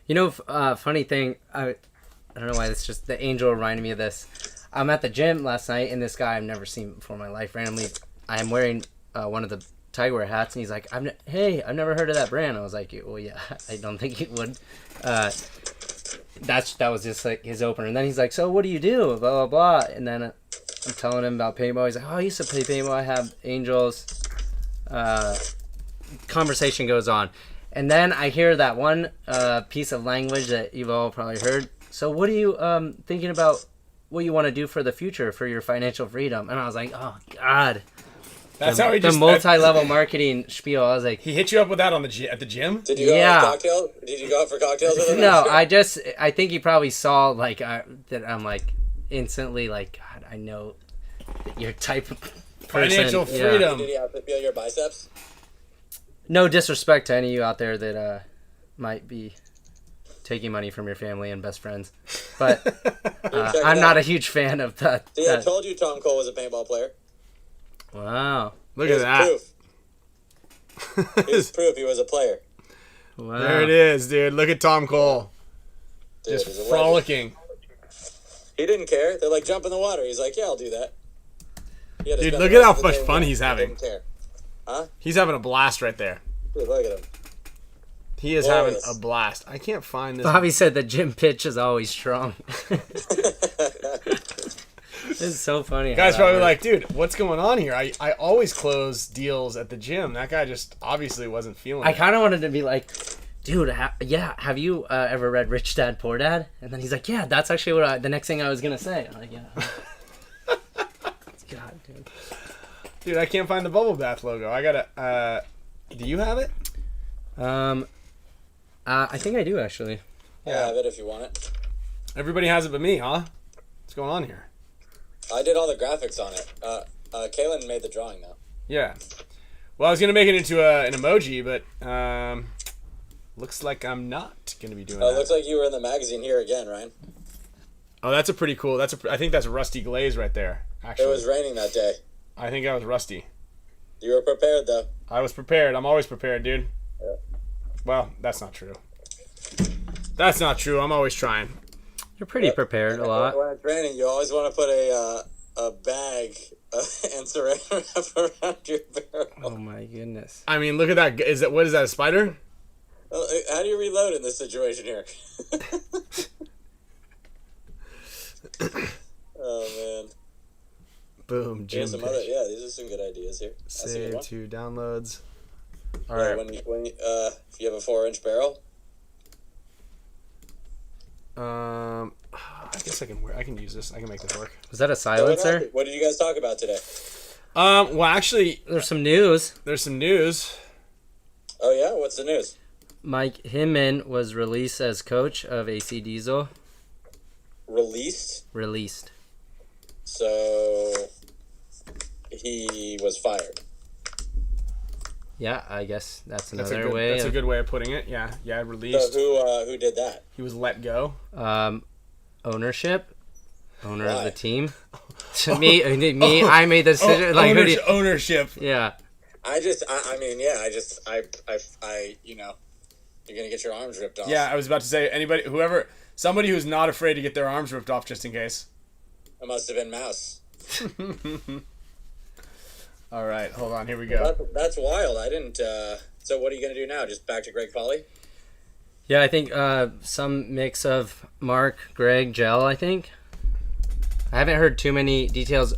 You know, funny thing, I don't know why this just, the angel reminded me of this. I'm at the gym last night, and this guy I've never seen before in my life, randomly, I'm wearing one of the Tigerwear hats, and he's like, hey, I've never heard of that brand. I was like, well, yeah, I don't think you would. That was just like his opener. And then he's like, so what do you do? Blah, blah, blah. And then I'm telling him about paintball. He's like, oh, I used to play paintball. I have angels. Conversation goes on. And then I hear that one piece of language that you've all probably heard. So what are you thinking about what you want to do for the future for your financial freedom? And I was like, oh, God. That's how he the just multi-level marketing spiel. I was like, he hit you up with that at the gym? Did you go Yeah. out cocktail? Did you go out for cocktails with him? no, I think he probably saw like that I'm like instantly like, God, I know that you're type of person. Financial Yeah. freedom. Did he have to feel your biceps? No disrespect to any of you out there that might be taking money from your family and best friends, but I'm not a huge fan of that. See, I told you Tom Cole was a paintball player. Wow. Look at that. Proof. Here's proof he was a player. Wow. There it is, dude. Look at Tom Cole. Dude, Just he's a legend. frolicking. He didn't care. They're like, jump in the water. He's like, yeah, I'll do that. He had to Dude, spend look the at rest how of the much day fun with he's it. He having. didn't care. Huh? He's having a blast right there. Dude, look at him. He is Glorious. having a blast. I can't find this. Bobby said the gym pitch is always strong. This is so funny. how Guys that probably works. like, dude, what's going on here? I always close deals at the gym. That guy just obviously wasn't feeling I it. kind of wanted to be like, dude, have you ever read Rich Dad Poor Dad? And then he's like, yeah, that's actually what the next thing I was gonna say. I'm like, yeah. God, dude. Dude, I can't find the bubble bath logo. I gotta. Do you have it? I think I do actually. I have it if you want it. Everybody has it but me, huh? What's going on here? I did all the graphics on it. Kaylin made the drawing, though. Yeah. Well, I was gonna make it into an emoji, but looks like I'm not gonna be doing Oh, it that. looks like you were in the magazine here again, Ryan. Oh, that's a pretty cool. I think that's Rusty Glaze right there. It Actually, was raining that day. I think I was Rusty. You were prepared, though. I was prepared. I'm always prepared, dude. Yeah. Well, that's not true. That's not true. I'm always trying. You're pretty prepared a lot. When it's raining, you always want to put a bag and saran wrap around your barrel. Oh my goodness. I mean, look at that. What is that? A spider? How do you reload in this situation here? Oh man. Boom. Gym Here's some pitch. other. Yeah, these are some good ideas here. That's a good Save one. to downloads. All Yeah, right. if you have a 4-inch barrel. I guess I can use this. I can make this work. Was that a silencer? What did you guys talk about today? Well, actually, There's some news. there's some news. Oh yeah, what's the news? Mike Hinman was released as coach of AC Diesel. Released? Released. So he was fired. Yeah, I guess that's That's another way. That's a good way of putting it. Yeah, released. So who did that? He was let go. Ownership. Owner Why? of the team. To me, I made the decision. Ownership. Yeah. I you know, you're gonna get your arms ripped off. Yeah, I was about to say somebody who's not afraid to get their arms ripped off just in case. It must have been Mouse. All right, hold on. Here we go. That's wild. I didn't. So what are you gonna do now? Just back to Greg Foley? Yeah, I think some mix of Mark, Greg, Gel, I think. I haven't heard too many details.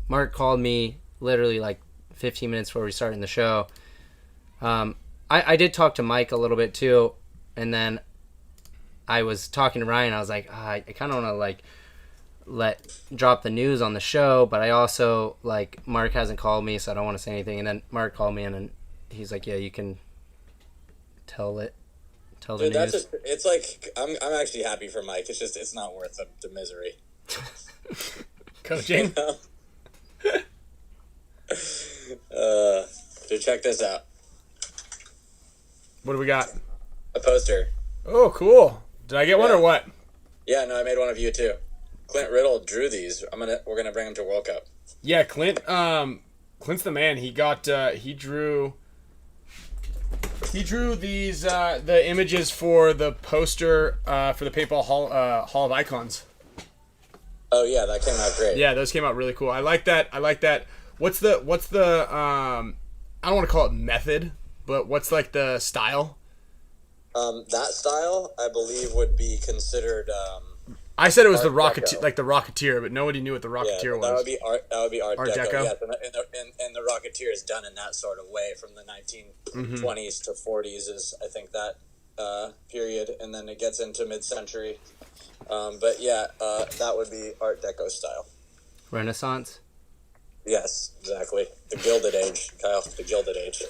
Mark called me literally like 15 minutes before we started the show. I did talk to Mike a little bit too, and then I was talking to Ryan. I was like, I kind of want to drop the news on the show, but I also Mark hasn't called me, so I don't want to say anything. And then Mark called me, and then he's like, yeah, you can tell the Dude, news. it's like I'm actually happy for Mike. It's just it's not worth the misery. Coaching. So check this out. What do we got? A poster. Oh, cool. Did I get one or what? Yeah, no, I made one of you too. Clint Riddle drew these. We're gonna bring them to World Cup. Yeah, Clint. Clint's the man. He drew these the images for the poster for the Paintball Hall of Icons. Oh yeah, that came out great. Yeah, those came out really cool. I like that. What's the I don't want to call it method, but what's the style? That style, I believe, would be considered. I said it was Art the Rocketeer, Deco. like the Rocketeer, but nobody knew what the Rocketeer was. That would be art. That would be Art Deco. Deco? Yes, and the Rocketeer is done in that sort of way from the 1920s to 40s is I think that period, and then it gets into mid-century. But yeah, that would be Art Deco style. Renaissance. Yes, exactly. The Gilded Age, Kyle. The Gilded Age.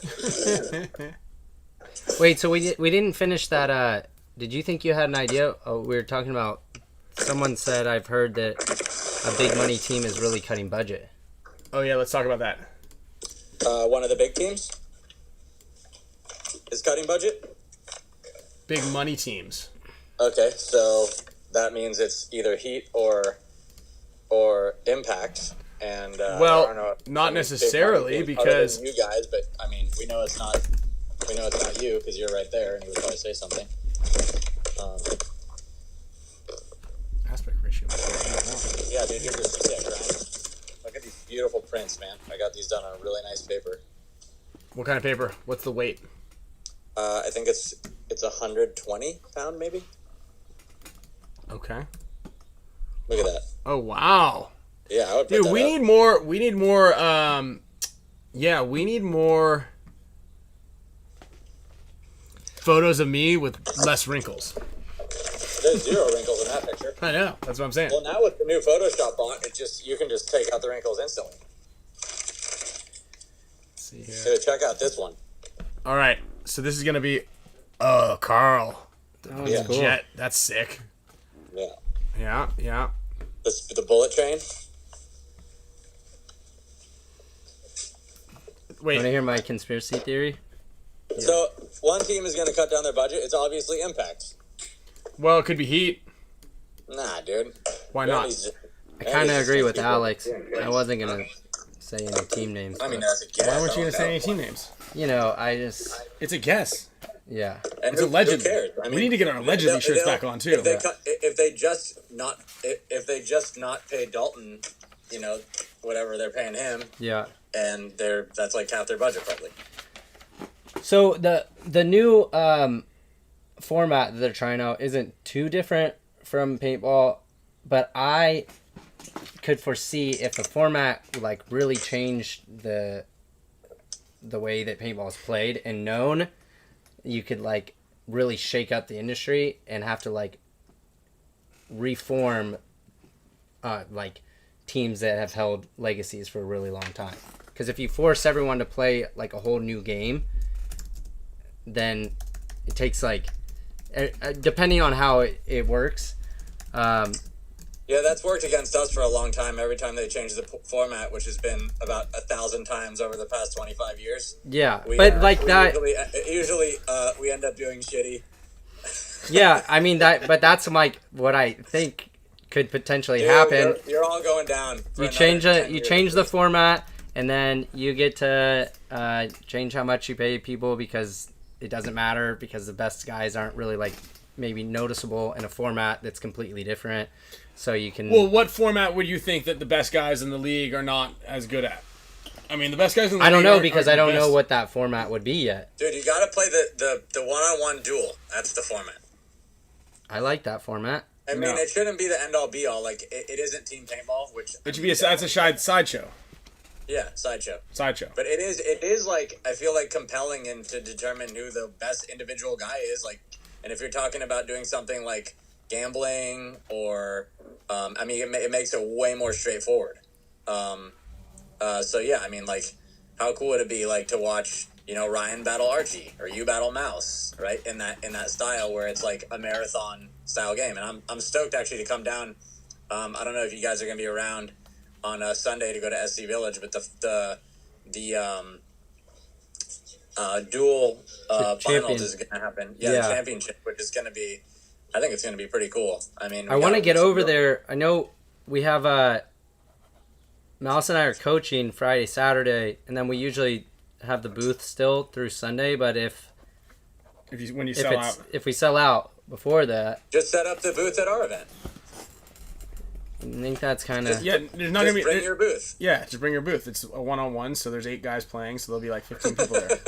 Wait, so we didn't finish that. Did you think you had an idea? Oh, we were talking about. Someone said I've heard that a big money team is really cutting budget. Oh yeah, let's talk about that. One of the big teams is cutting budget. Big money teams. Okay, so that means it's either Heat or Impact, and not necessarily because you guys, but I mean we know it's not you because you're right there and you would probably say something. Aspect ratio. Yeah, dude, you're just sick, right? Look at these beautiful prints, man. I got these done on a really nice paper. What kind of paper? What's the weight? I think it's 120 pound maybe. Okay. Look at that. Oh wow. Yeah, I would. Dude, we need more. We need more. We need more photos of me with less wrinkles. There's 0 wrinkles in that picture. I know. That's what I'm saying. Well, now with the new Photoshop font, you can just take out the wrinkles instantly. Let's see here. So check out this one. All right. So this is gonna be. Oh, Carl. Oh, Yeah. cool. Jet. That's sick. Yeah. Yeah. Yeah. The bullet train. Wait. Want to hear my conspiracy theory? Yeah. So one team is going to cut down their budget. It's obviously Impact. Well, it could be Heat. Nah, dude. Why not? I kind of agree with Alex. I wasn't gonna say any team names. I mean, but, that's a guess. Why weren't you I gonna don't say know. any team names? I just It's a guess. yeah. And It's who allegedly. cares? I mean, We need to get our allegedly shirts back on too. If they just not pay Dalton, whatever they're paying him, Yeah. and that's like half their budget probably. So the new format that they're trying out isn't too different from paintball, but I could foresee if the format really changed the way that paintball is played and known, you could really shake up the industry and have to reform teams that have held legacies for a really long time. Because if you force everyone to play a whole new game, then it takes like, depending on how it works. Yeah, that's worked against us for a long time. Every time they change the format, which has been about 1,000 times over the past 25 years. Yeah, but like that. Usually, we end up doing shitty. Yeah, I mean but that's like what I think could potentially happen. You're all going down. You change the format, and then you get to change how much you pay people because it doesn't matter because the best guys aren't really like maybe noticeable in a format that's completely different. So you can. Well, what format would you think that the best guys in the league are not as good at? I mean, the best guys in the league. I don't know because I don't know what that format would be yet. Dude, you gotta play the one-on-one duel. That's the format. I like that format. I mean, it shouldn't be the end-all be-all. Like, it isn't team paintball, which... It should be that's a sideshow. Yeah, sideshow. Sideshow. But it is like, I feel like compelling and to determine who the best individual guy is. Like, and if you're talking about doing something like gambling or, I mean, it makes it way more straightforward. So yeah, I mean, like, how cool would it be, like, to watch, you know, Ryan battle Archie or you battle Mouse, right? In that style where it's like a marathon style game. And I'm stoked actually to come down. I don't know if you guys are gonna be around on a Sunday to go to SC Village, but the dual finals is gonna happen. Yeah, the championship, which is gonna be, I think it's gonna be pretty cool. I mean, I want to get over there. I know we have Mouse and I are coaching Friday, Saturday, and then we usually have the booth still through Sunday. But if we sell out before that, just set up the booth at our event. I think that's kind of There's not gonna be bring your booth. Yeah, just bring your booth. It's a 1-on-1, so there's 8 guys playing, so there'll be like 15 people there.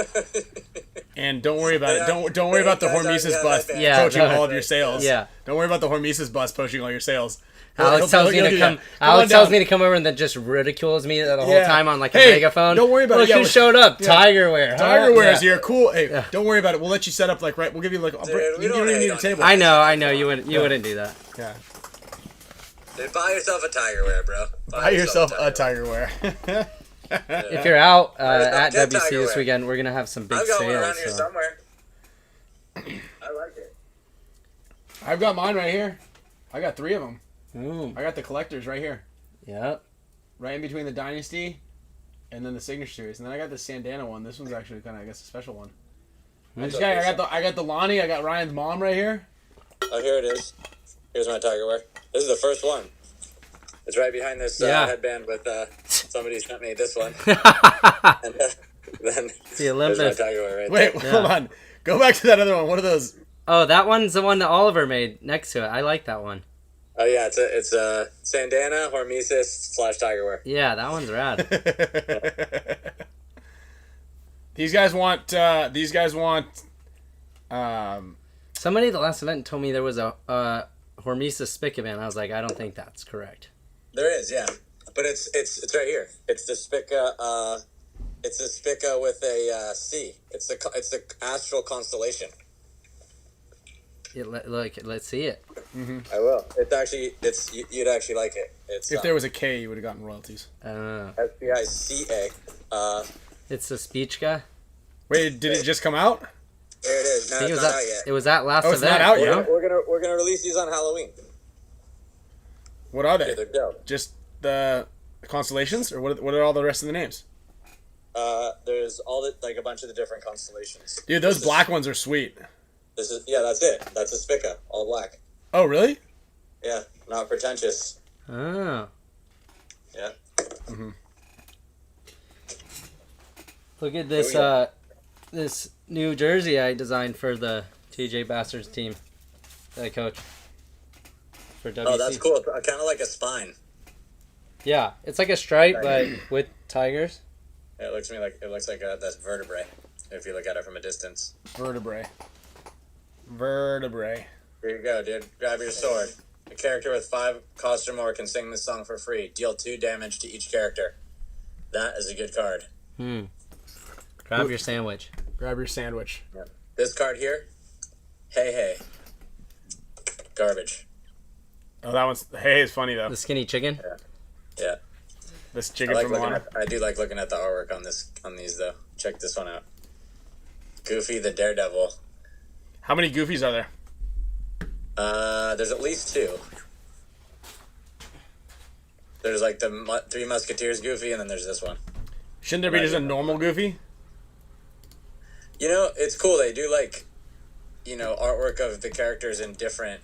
And don't worry about it. Don't worry about the Hormesis bus poaching all of your sales. Yeah. Don't worry about the Hormesis bus poaching all your sales. Alex tells me to come over and then just ridicules me the whole time on like a megaphone. Don't worry about it. Look who showed up. Tigerware. Tigerware's here. Cool. Hey, don't worry about it. We'll let you set up like we'll give you like you don't even need a table. I know. You wouldn't do that. Yeah. Dude, buy yourself a Tigerware, bro. Buy yourself a Tigerware. If you're out at WC this weekend, we're gonna have some big sales. I've got one around here somewhere. I like it. I've got mine right here. I got 3 of them. Ooh. I got the collectors right here. Yep. Right in between the Dynasty and then the Signature Series. And then I got the Sandana one. This one's actually kind of, I guess, a special one. I got the Lonnie. I got Ryan's mom right here. Oh, here it is. Here's my Tigerware. This is the first one. It's right behind this headband with somebody sent me this one. And then the Olympus. There's my Tigerware right Wait, there. hold on. Go back to that other one. What are those? Oh, that one's the one that Oliver made next to it. I like that one. Oh yeah, it's a Sandana Hormesis / Tigerware. Yeah, that one's rad. These guys want. Somebody at the last event told me there was a Hormesis Spicka ban. I was like, I don't think that's correct. There is, yeah, but it's right here. It's the Spicka. It's the Spicka with a C. It's the astral constellation. Let's see it. Mm-hmm. I will. You'd actually like it. If there was a K, you would have gotten royalties. SPICA. It's the Spicka. Wait, did it just come out? There it is. No, it's not out yet. It was that last event. It's not out yet. We're gonna release these on Halloween. What are they? Yeah, they're dope. Just the constellations, or what are all the rest of the names? There's a bunch of the different constellations. Dude, those black ones are sweet. That's it. That's a Spicka, all black. Oh, really? Yeah, not pretentious. Oh. Yeah. Mm-hmm. Look at this this new jersey I designed for the TJ Bastards team that I coach for WC. Oh, that's cool. Kind of like a spine. Yeah, it's like a stripe, but with tigers. Yeah, it looks like that's vertebrae if you look at it from a distance. Vertebrae. Here you go, dude. Grab your sword. A character with 5 costs or more can sing this song for free. Deal 2 damage to each character. That is a good card. Grab your sandwich. Yeah. This card here. Hey. Garbage. Oh, that one's... Hey, it's funny, though. The skinny chicken? Yeah. This chicken from Moana. I do like looking at the artwork on these, though. Check this one out. Goofy the Daredevil. How many Goofies are there? There's at least 2. There's like the Three Musketeers Goofy, and then there's this one. Shouldn't there be just a normal Goofy? You know, it's cool. They do like, artwork of the characters in different,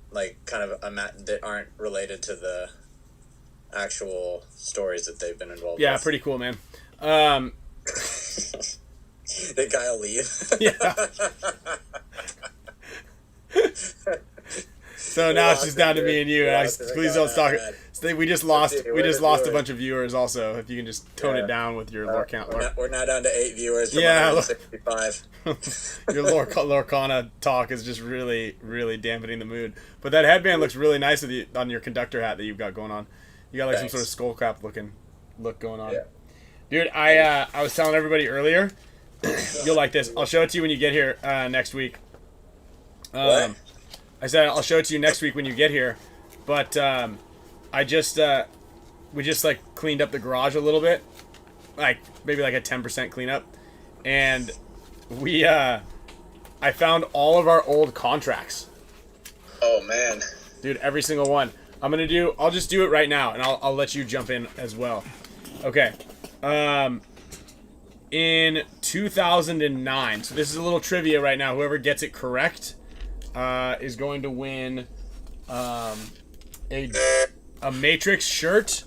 like, kind of that aren't related to the actual stories that they've been involved with. Yeah, pretty cool, man. The guy will leave. Yeah. So now it's just down to me and you. Yeah, Please don't talk. We just lost a bunch of viewers. Also, if you can just tone it down with your lore count. We're now down to 8 viewers from 165. Your Lorcana talk is just really, really dampening the mood. But that headband looks really nice on your conductor hat that you've got going on. You got like some sort of skull cap look going on. Yeah. Dude, I was telling everybody earlier. You'll like this. I'll show it to you when you get here next week. What? I said I'll show it to you next week when you get here, but we just like cleaned up the garage a little bit, like maybe like a 10% cleanup, and I found all of our old contracts. Oh man, dude, every single one. I'll just do it right now, and I'll let you jump in as well. Okay. In 2009, so this is a little trivia right now. Whoever gets it correct is going to win a Matrix shirt,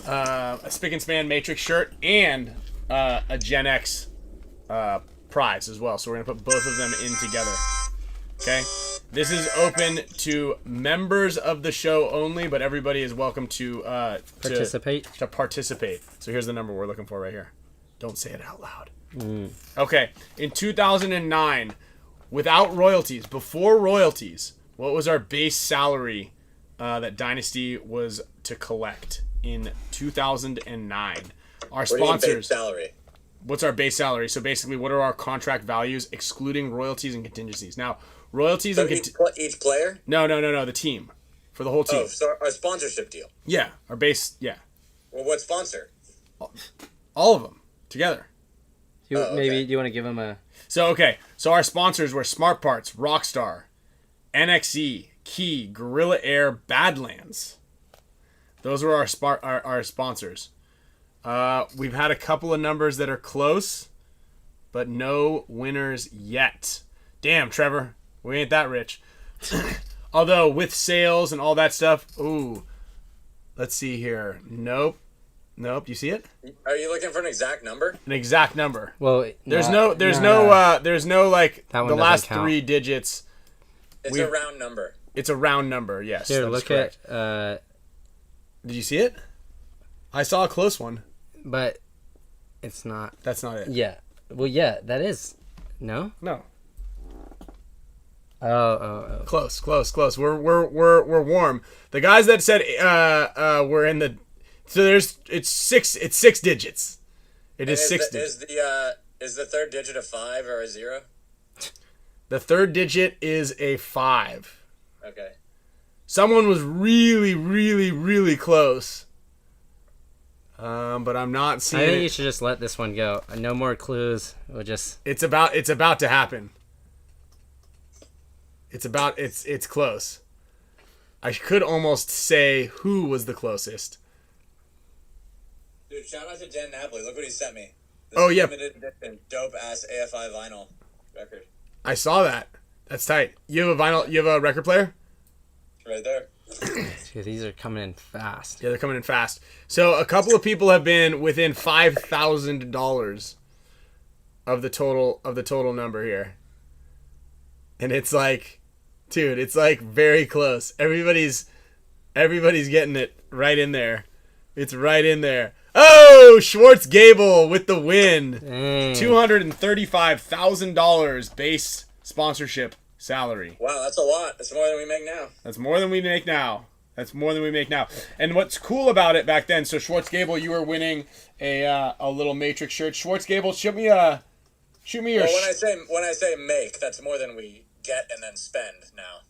a Spick and Span Matrix shirt, and a Gen X prize as well. So we're gonna put both of them in together. Okay, this is open to members of the show only, but everybody is welcome to participate. To participate. So here's the number we're looking for right here. Don't say it out loud. Okay, in 2009. Without royalties, before royalties, what was our base salary that Dynasty was to collect in 2009? Our sponsors. What do you mean base salary? What's our base salary? So basically, what are our contract values excluding royalties and contingencies? Now, royalties and each player? No, the team, for the whole team. Oh, so our sponsorship deal. Yeah, our base. Yeah. Well, what sponsor? All of them together. Maybe do you want to give them a? So so our sponsors were Smart Parts, Rockstar, NXE, Key, Gorilla Air, Badlands. Those were our sponsors. We've had a couple of numbers that are close, but no winners yet. Damn, Trevor, we ain't that rich. Although with sales and all that stuff, ooh, let's see here. Nope. You see it? Are you looking for an exact number? An exact number. Well, there's no like the last count. 3 digits. It's a round number. It's a round number. Yes. Here, look at. Did you see it? I saw a close one. But it's not. That's not it. Yeah. Well, yeah, that is. No. No. Oh. Close. We're warm. The guys that said we're in the. So it's 6 digits. It is 6 digits. Is the third digit a 5 or a 0? The third digit is a 5. Okay. Someone was really, really, really close. But I'm not seeing. I think you should just let this one go. No more clues. We'll just. It's about to happen. It's close. I could almost say who was the closest. Dude, shout out to Dan Napoli. Look what he sent me. Yeah. Limited edition, dope ass AFI vinyl record. I saw that. That's tight. You have a vinyl. You have a record player. Right there. Dude, these are coming in fast. Yeah, they're coming in fast. So a couple of people have been within $5,000 of the total number here, and it's like, dude, it's like very close. Everybody's getting it right in there. It's right in there. Oh, Schwartz Gable with the win. Dang. $235,000 base sponsorship salary. Wow, that's a lot. That's more than we make now. That's more than we make now. And what's cool about it back then, so Schwartz Gable, you were winning a little Matrix shirt. Schwartz Gable, shoot me your. Well, when I say make, that's more than we get and then spend now.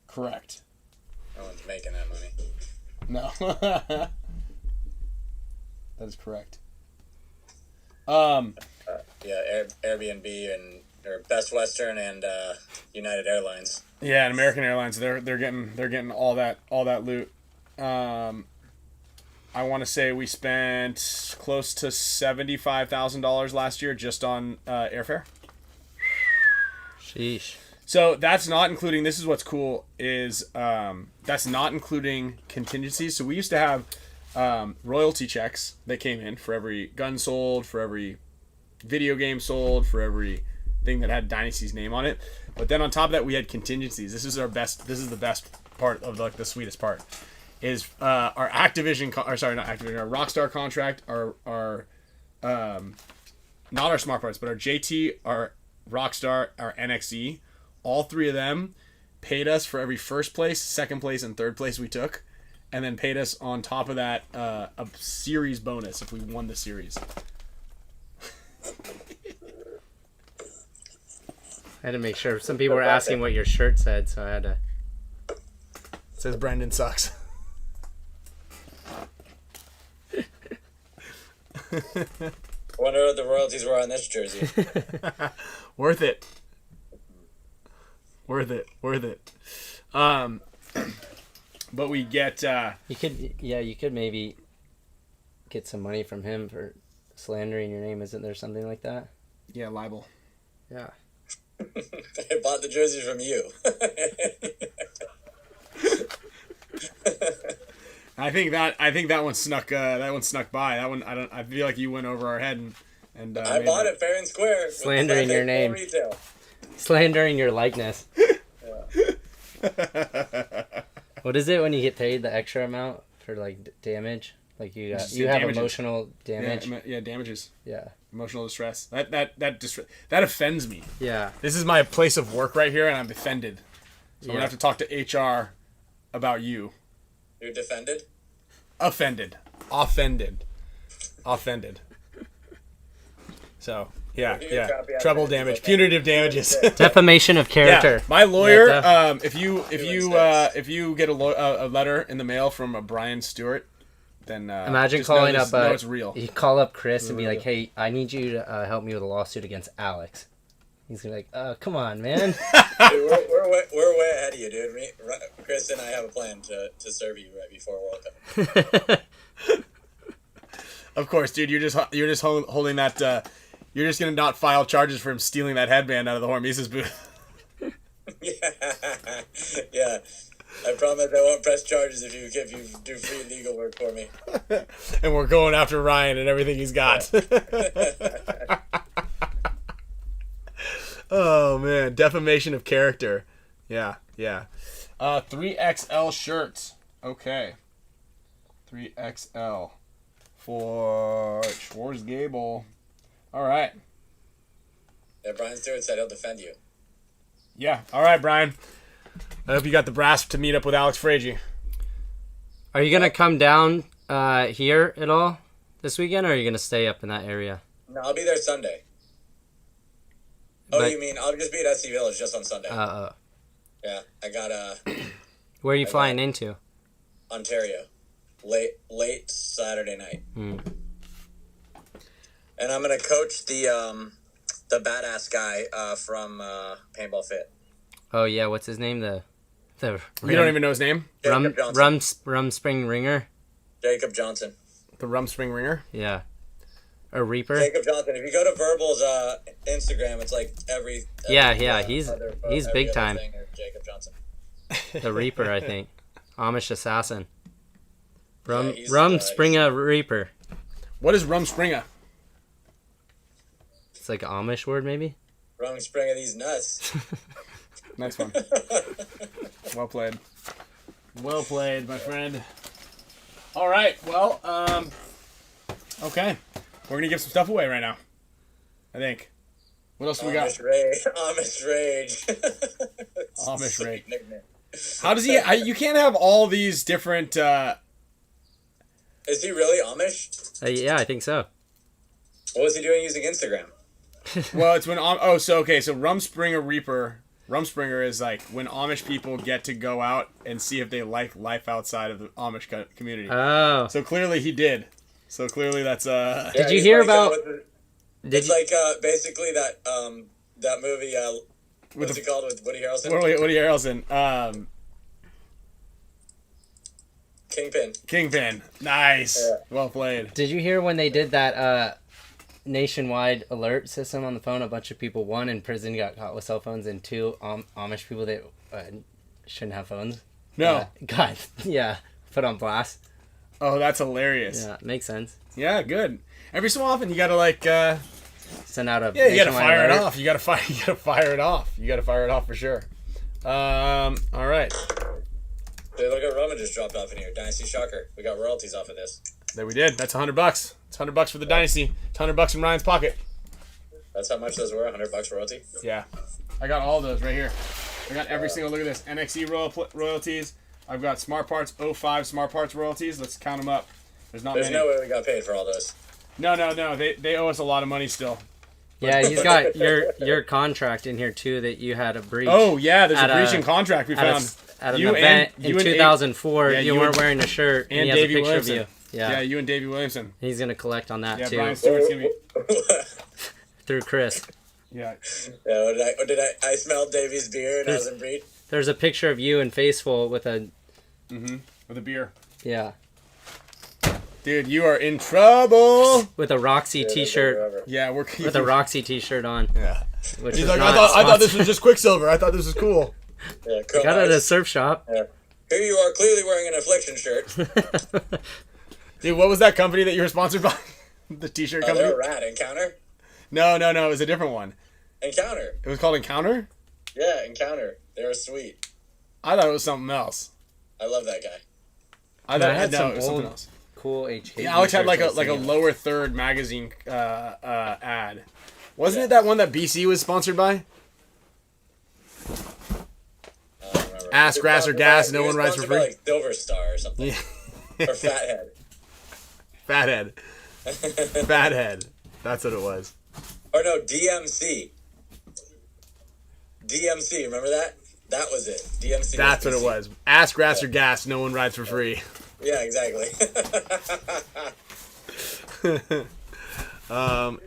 Correct. No one's making that money. No. That is correct. Yeah, Airbnb and or Best Western and United Airlines. Yeah, and American Airlines, they're getting all that loot. I want to say we spent close to $75,000 last year just on airfare. Sheesh. So that's not including. This is what's cool is that's not including contingencies. So we used to have royalty checks that came in for every gun sold, for every video game sold, for every thing that had Dynasty's name on it. But then on top of that, we had contingencies. This is our best. This is the best part of the sweetest part. Is our Activision, or sorry, not Activision, our Rockstar contract, our not our Smart Parts, but our JT, our Rockstar, our NXE, all three of them paid us for every first place, second place, and third place we took, and then paid us on top of that a series bonus if we won the series. I had to make sure. Some people were asking what your shirt said, so I had to. It says Brendan sucks. Wonder what the royalties were on this jersey. Worth it. Worth it. But we get You could maybe get some money from him for slandering your name. Isn't there something like that? yeah, libel. Yeah. I bought the jersey from you. I think that one snuck by. That one I feel like you went over our head and I bought it fair and square. Slandering your name. Retail. Slandering your likeness. What is it when you get paid the extra amount for like damage? Like you have damages. Emotional damage. Yeah, damages. Yeah. Emotional distress. That offends me. Yeah. This is my place of work right here, and I'm offended. So I'm gonna Yeah. have to talk to HR about you. You're defended? Offended. So yeah. Treble damage, punitive damages. Defamation of character. Yeah, my lawyer. Yeah, If you get a letter in the mail from a Brian Stewart, then Imagine just calling know up. know it's real. You call up Chris and be like, "Hey, I need you to help me with a lawsuit against Alex." He's gonna be like, "Come on, man." Dude, we're way ahead of you, dude. Chris and I have a plan to serve you right before World Cup. Of course, dude. You're just holding that. You're just gonna not file charges for him stealing that headband out of the Hormesis booth. Yeah. I promise I won't press charges if you do free legal work for me. And we're going after Ryan and everything he's got. Oh man, defamation of character. Yeah. 3XL shirts. Okay. 3XL for Schwarz Gable. All right. Yeah, Brian Stewart said he'll defend you. Yeah. All right, Brian. I hope you got the brass to meet up with Alex FRAIGE. Are you gonna come down here at all this weekend, or are you gonna stay up in that area? No, I'll be there Sunday. Oh, you mean I'll just be at SC Village just on Sunday? Yeah, I got Where are you flying into? Ontario, late Saturday night, and I'm gonna coach the badass guy from Paintball Fit. Oh yeah, what's his name? The You don't even know his name? Jacob Johnson. Rumspring Ringer. Jacob Johnson. The Rumspring Ringer? Yeah. A Reaper. Jacob Johnson. If you go to Verbal's Instagram, it's like every he's big time. Jacob Johnson. The Reaper, I think. Amish assassin. Yeah, Rumspringa Reaper. What is Rumspringa? It's like an Amish word, maybe. Wrong spring of these nuts. Nice one. Well played. Well played, my friend. All right. Well, okay. We're going to give some stuff away right now, I think. What else do we got? Amish Rage. Amish Rage. Nickname. How does he... you can't have all these different... Is he really Amish? Yeah, I think so. What was he doing using Instagram? Well, it's when... So Rumspringer Reaper... Rumspringer is like when Amish people get to go out and see if they like life outside of the Amish community. Oh. So clearly he did. So clearly that's... Did you hear about... It's like basically that that movie. What's it called with Woody Harrelson? Woody Harrelson. Kingpin. Nice. Yeah. Well played. Did you hear when they did that nationwide alert system on the phone? A bunch of people, one in prison, got caught with cell phones, and two Amish people that shouldn't have phones. No. Put on blast. Oh, that's hilarious. Yeah, makes sense. Yeah, good. Every so often, you gotta send out a you gotta fire it off. You gotta fire it off. You gotta fire it off for sure. All right. Hey, look at Roman just dropped off in here. Dynasty Shocker. We got royalties off of this. There we did. That's $100. It's $100 for the Dynasty. It's $100 in Ryan's pocket. That's how much those were. $100 royalty. Yeah, I got all those right here. I got every single. Look at this. NXE royalties. I've got Smart Parts 05 Smart Parts royalties. Let's count them up. There's no way we got paid for all those. No. They owe us a lot of money still. Yeah, he's got your contract in here too that you had a breach. Oh yeah, there's a breach in contract we found. At an event in 2004, you weren't wearing a shirt, and he has Davey a picture Williamson. of you. Yeah, you and Davey Williamson. He's gonna collect on that too. Brian Stewart's gonna be through Chris. Yeah. Yeah. I smelled Davey's beer and I was in breach. There's a picture of you and Faceful with a. With a beer. Yeah. Dude, you are in trouble. With a Roxy T-shirt. Yeah, we're with a Roxy T-shirt on. Yeah. Which he's like, I thought this was just Quicksilver. I thought this was cool. Yeah, got it at a surf shop. Yeah. Here you are, clearly wearing an Affliction shirt. Dude, what was that company that you were sponsored by? The T-shirt company. They were rad. Encounter. No. It was a different one. Encounter. It was called Encounter. Yeah, Encounter. They were sweet. I thought it was something else. I love that guy. I thought it was something else. Cool HK. Yeah, Alex had like a lower third magazine ad. Wasn't it that one that BC was sponsored by? Ass, grass, or gas, no one rides for free. Like Silver Star or something. Yeah. Or Fathead. Fathead. That's what it was. Or no, DMC. DMC, remember that? That was it. DMC. That's what it was. Ass, grass, or gas, no one rides for free. Yeah, exactly.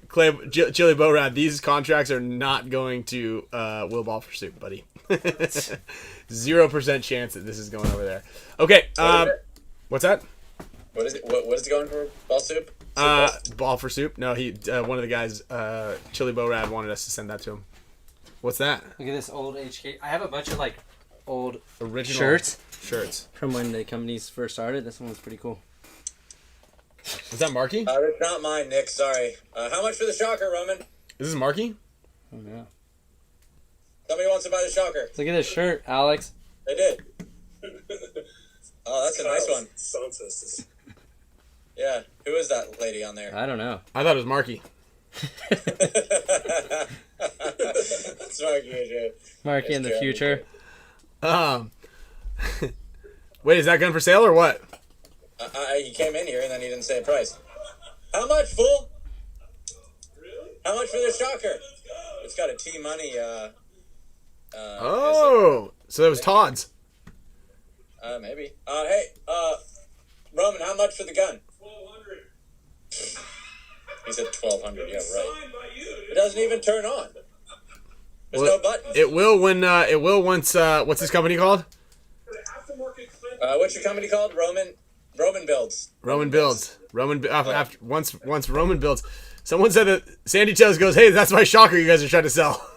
Clay, Chili Borad, these contracts are not going to Will Ball Pursuit, buddy. 0% chance that this is going over there. Okay, what's that? What is it? What is it going for? Ball soup? Ball for soup? No, he one of the guys, Chili Borad, wanted us to send that to him. What's that? Look at this old HK. I have a bunch of like old original shirts from when the companies first started. This one was pretty cool. Is that Marky? It's not mine, Nick. Sorry. How much for the Shocker, Roman? Is this Marky? Oh yeah. Somebody wants to buy the Shocker. Look at this shirt, Alex. They did. Oh, that's a nice one. Sound test. Yeah. Who is that lady on there? I don't know. I thought it was Marky. It's Marky, AJ. Marky in the future. Wait, is that gun for sale or what? He came in here and then he didn't say a price. How much, fool? Really? How much for the Shocker? It's got a T-Money, so that was Todd's. Maybe. Hey, Roman, how much for the gun? 1,200. He said 1,200. Yeah, right. It doesn't even turn on. There's no button. It will when. It will once. What's this company called? What's your company called? Roman Builds. Roman Builds. After once Roman Builds. Someone said that Sandy Toes goes, "Hey, that's my Shocker you guys are trying to sell."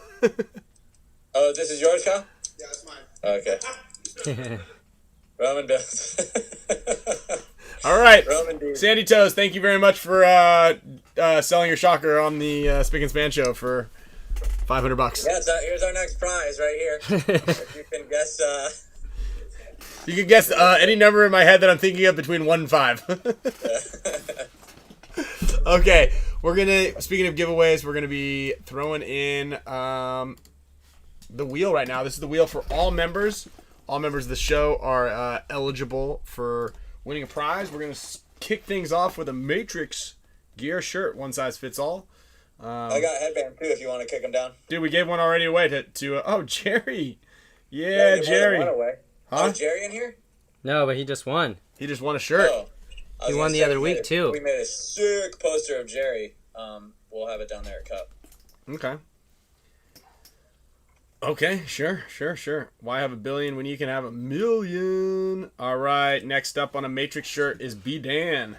Oh, this is yours, Kyle? Yeah, it's mine. Okay. Roman Builds. All right. Roman dude. Sandy Toes, thank you very much for selling your Shocker on the Spick and Span show for $500. Yeah, so here's our next prize right here. If you can guess. You can guess any number in my head that I'm thinking of between 1 and 5. Okay, speaking of giveaways, we're gonna be throwing in the wheel right now. This is the wheel for all members. All members of the show are eligible for winning a prize. We're gonna kick things off with a Matrix Gear shirt, one size fits all. I got a headband too if you want to kick them down. Dude, we gave one already away to Jerry. Yeah, Jerry. One away. Huh? Oh, is Jerry in here? No, but he just won. He just won a shirt. Oh, He won the other week too. We made a sick poster of Jerry. We'll have it down there at Cup. Okay. Okay, sure. Why have a billion when you can have a million? All right, next up on a Matrix shirt is B Dan.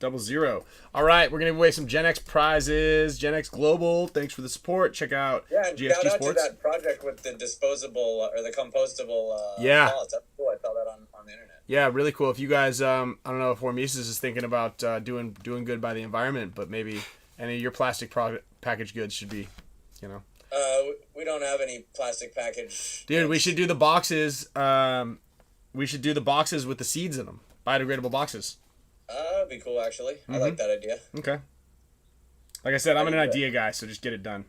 00. All right, we're gonna give away some Gen X prizes. Gen X Global, thanks for the support. Check out Yeah, and GXG shout out Sports. to that project with the disposable or the compostable Yeah. pallets. That's cool. I saw that on the internet. Yeah, really cool. If you guys, I don't know if Hormesis is thinking about doing good by the environment, but maybe any of your plastic packaged goods should be, you know. We don't have any plastic package. Dude, we should do the boxes. We should do the boxes with the seeds in them. Biodegradable boxes. That'd be cool, actually. I like that idea. Okay. Like I said, I'm an idea guy, so just get it done.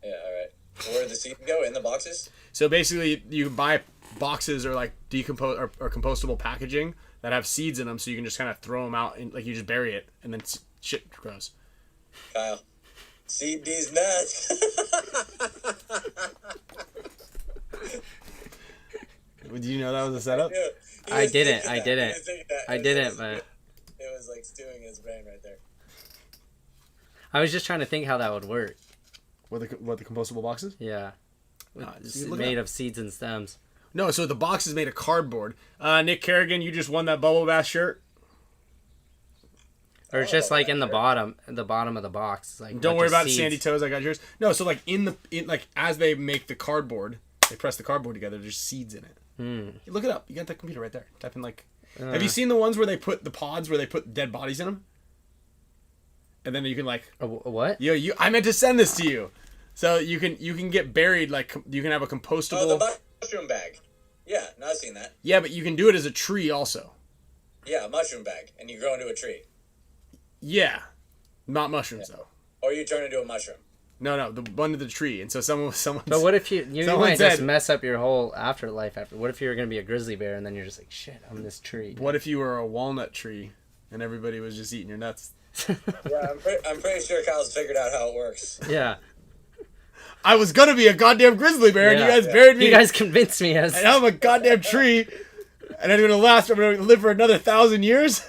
Yeah, all right. Where do the seeds go? In the boxes? So basically, you can buy boxes or like or compostable packaging that have seeds in them, so you can just kind of throw them out and like you just bury it, and then shit grows. Kyle. Seed these nuts. Did you know that was a setup? I didn't, but It was like stewing in his brain right there. I was just trying to think how that would work. What the compostable boxes? Yeah. Just It's look it made up. of seeds and stems. No, so the box is made of cardboard. Nick Kerrigan, you just won that Bubble Bath shirt. Or it's just like in the bottom of the box. Like Don't bunch worry of about seeds. Sandy Toes. I got yours. No, so like like as they make the cardboard, they press the cardboard together. There's seeds in it. Look it up. You got the computer right there. Type in like. Have you seen the ones where they put the pods where they put dead bodies in them? And then you can like. What? I meant to send this to you, so you can get buried like you can have a compostable. Oh, the mushroom bag. Yeah, no, I've seen that. Yeah, but you can do it as a tree also. Yeah, a mushroom bag, and you grow into a tree. Yeah, not mushrooms though. Or you turn into a mushroom. No, the one to the tree. And so someone. But what if you someone might said- just mess up your whole afterlife after? What if you were gonna be a grizzly bear and then you're just like, shit, I'm this tree. What if you were a walnut tree and everybody was just eating your nuts? Yeah, I'm pretty sure Kyle's figured out how it works. Yeah. I was gonna be a goddamn grizzly bear, and you Yeah. guys buried me. You guys convinced me as. And I'm a goddamn tree, and I'm gonna last. I'm gonna live for another 1,000 years.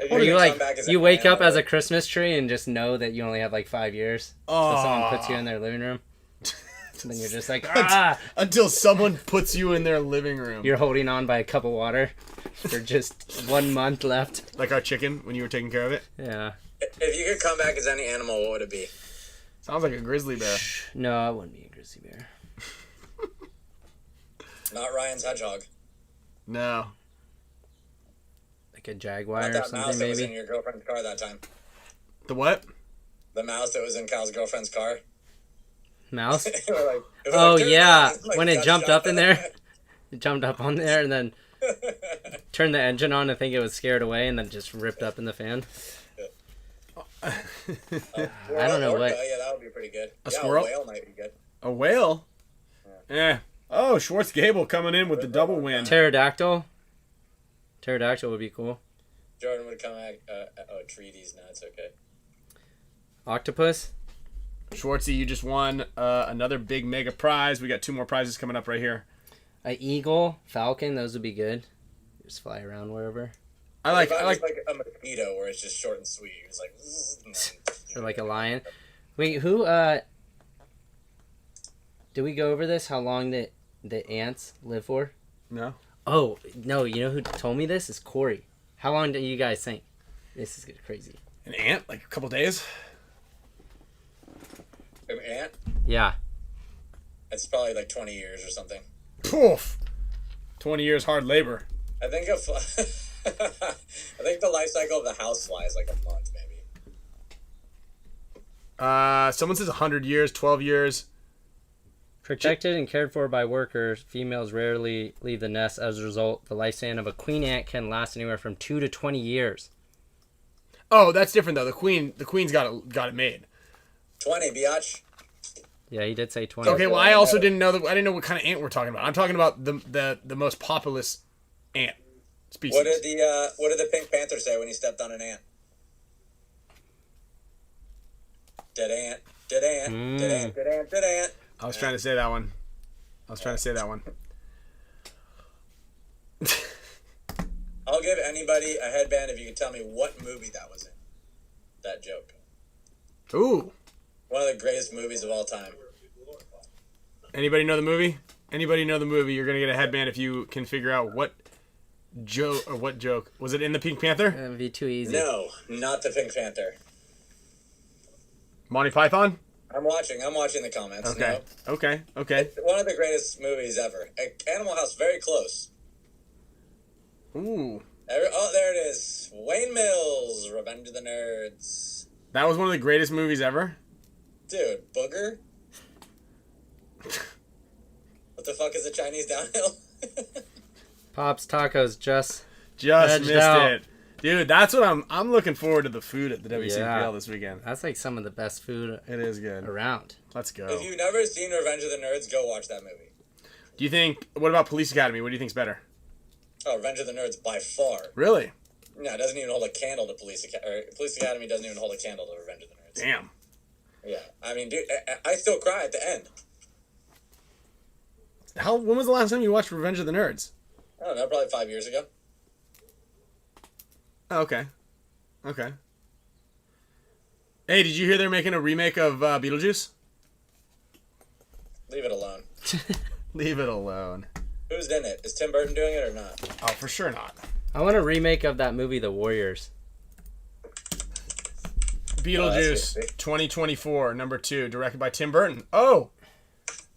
If Or you're you gonna like come back as you a wake man, up as a Christmas tree and just know that you only have like 5 years. So someone puts you in their living room. And then you're just like, Until someone puts you in their living room. you're holding on by a cup of water for just 1 month left. Like our chicken when you were taking care of it. Yeah. If you could come back as any animal, what would it be? Sounds like a grizzly bear. No, I wouldn't be a grizzly bear. Not Ryan's hedgehog. No. Like a jaguar Not or that mouse something, that was in maybe. your girlfriend's car that time. The what? The mouse that was in Kyle's girlfriend's car. Mouse? It was like, Oh, "Turn yeah. around," like, When it got jumped shot. up in there. It jumped up on there and then turned the engine on to think it was scared away and then just ripped up in the fan. I don't know Orca, what. Yeah, that would be pretty good. A yeah, squirrel? A whale might be good. A whale? Yeah. Oh, Schwartz Gable coming in with the double win. Pterodactyl? Pterodactyl would be cool. Jordan would come back. Tree these nuts. Okay. Octopus? Schwartzy, you just won another big mega prize. We got 2 more prizes coming up right here. A eagle? Falcon? Those would be good. Just fly around wherever. I like It's like a mosquito where it's just short and sweet. It's like. Or like a lion. Wait, who, did we go over this? How long the ants live for? No. Oh, no, you know who told me this? Is Corey. How long do you guys think? This is getting crazy. An ant? Like a couple days? An ant? Yeah. It's probably like 20 years or something. Poof! 20 years hard labor. I think I think the life cycle of the housefly is like a month, maybe. Someone says 100 years, 12 years. Protected and cared for by workers, females rarely leave the nest. As a result, the lifespan of a queen ant can last anywhere from 2 to 20 years. Oh, that's different though. The queen's got it made. 20, biatch. Yeah, he did say 20. Okay, well I also didn't know I didn't know what kind of ant we're talking about. I'm talking about the most populous ant species. What did the Pink Panther say when he stepped on an ant? Dead ant, dead ant, dead ant, dead ant, dead ant. I was trying to say that one. I'll give anybody a headband if you can tell me what movie that was in. That joke. Ooh. One of the greatest movies of all time. Anybody know the movie? Anybody know the movie? You're gonna get a headband if you can figure out what joke was it in the Pink Panther? That'd be too easy. No, not the Pink Panther. Monty Python? I'm watching the comments. Okay. No. Okay. It's one of the greatest movies ever. Animal House, very close. Ooh. Oh, there it is. Wayne Mills, Revenge of the Nerds. That was one of the greatest movies ever? Dude, Booger? What the fuck is a Chinese downhill? Pops Tacos just Just edged missed out. it. Dude, that's what I'm looking forward to the food at the WCPPL Yeah. this weekend. That's like some of the best food It is good. around. Let's go. If you've never seen Revenge of the Nerds, go watch that movie. Do you think, what about Police Academy? What do you think's better? Oh, Revenge of the Nerds by far. Really? No, it doesn't even hold a candle to Police Academy. Police Academy doesn't even hold a candle to Revenge of the Nerds. Damn. Yeah, I mean, dude, I still cry at the end. When was the last time you watched Revenge of the Nerds? I don't know, probably 5 years ago. Oh, okay. Okay. Hey, did you hear they're making a remake of Beetlejuice? Leave it alone. Leave it alone. Who's in it? Is Tim Burton doing it or not? Oh, for sure not. I want a remake of that movie, The Warriors. Beetlejuice, Oh, that's 2024, number 2, directed by Tim Burton. Oh!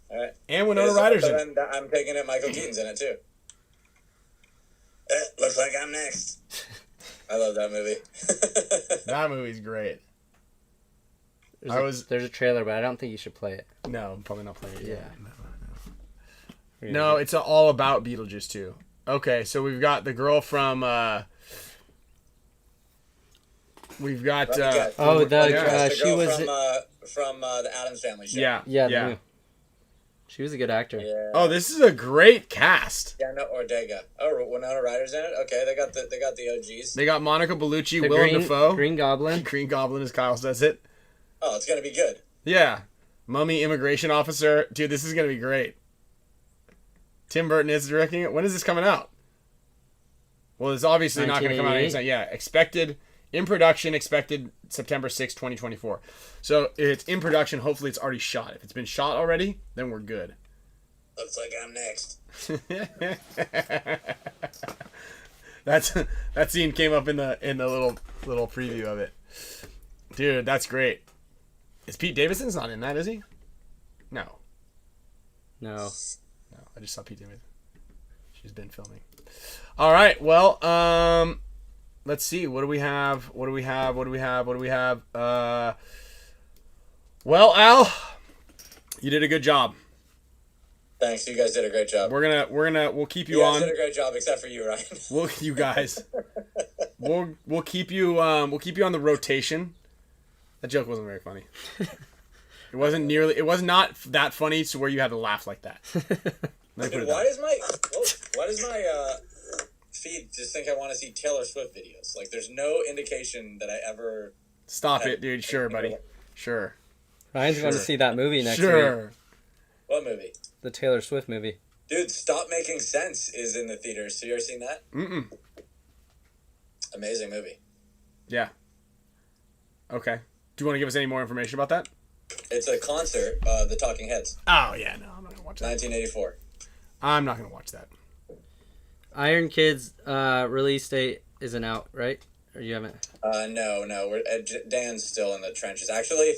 All right. And Winona Ryder's in it. And I'm taking it. Michael Keaton's in it too. Looks like I'm next. I love that movie. That movie's great. There's a trailer, but I don't think you should play it. No, I'm probably not playing it yet. Yeah. No, it's all about Beetlejuice too. Okay, so we've got the girl from. We've got. She was from the Addams Family show. Yeah. Yeah. She was a good actor. Yeah. Oh, this is a great cast. Diana Ortega. Oh, Winona Ryder's in it. Okay, they got the OGs. They got Monica Bellucci, The Willem Dafoe, Green Goblin. Green Goblin, as Kyle says it. Oh, it's gonna be good. Yeah, Mummy Immigration Officer. Dude, this is gonna be great. Tim Burton is directing it. When is this coming out? Well, it's obviously not gonna come out anytime. Yeah, expected in production. Expected September 6th, 2024. So it's in production. Hopefully, it's already shot. If it's been shot already, then we're good. Looks like I'm next. That scene came up in the little preview of it. Dude, that's great. Is Pete Davidson's not in that, is he? No, No. I just saw Pete Davidson. She's been filming. All right, well, let's see. What do we have? Well, Al, you did a good job. Thanks, you guys did a great job. We'll keep you You on. guys did a great job, except for you, Ryan. You guys. We'll keep you on the rotation. That joke wasn't very funny. It was not that funny to where you had to laugh like that. Dude, why does my feed just think I want to see Taylor Swift videos? Like, there's no indication that I ever. Stop it, dude. Sure, buddy. Sure. Ryan's going to see that movie next week. Sure. What movie? The Taylor Swift movie. Dude, Stop Making Sense is in the theaters. So you ever seen that? Mm-mm. Amazing movie. Yeah. Okay. Do you want to give us any more information about that? It's a concert, The Talking Heads, Oh, yeah. No, I'm not going to watch that. 1984. I'm not going to watch that. Iron Kid's release date isn't out, right? Or you haven't? No. Dan's still in the trenches. Actually,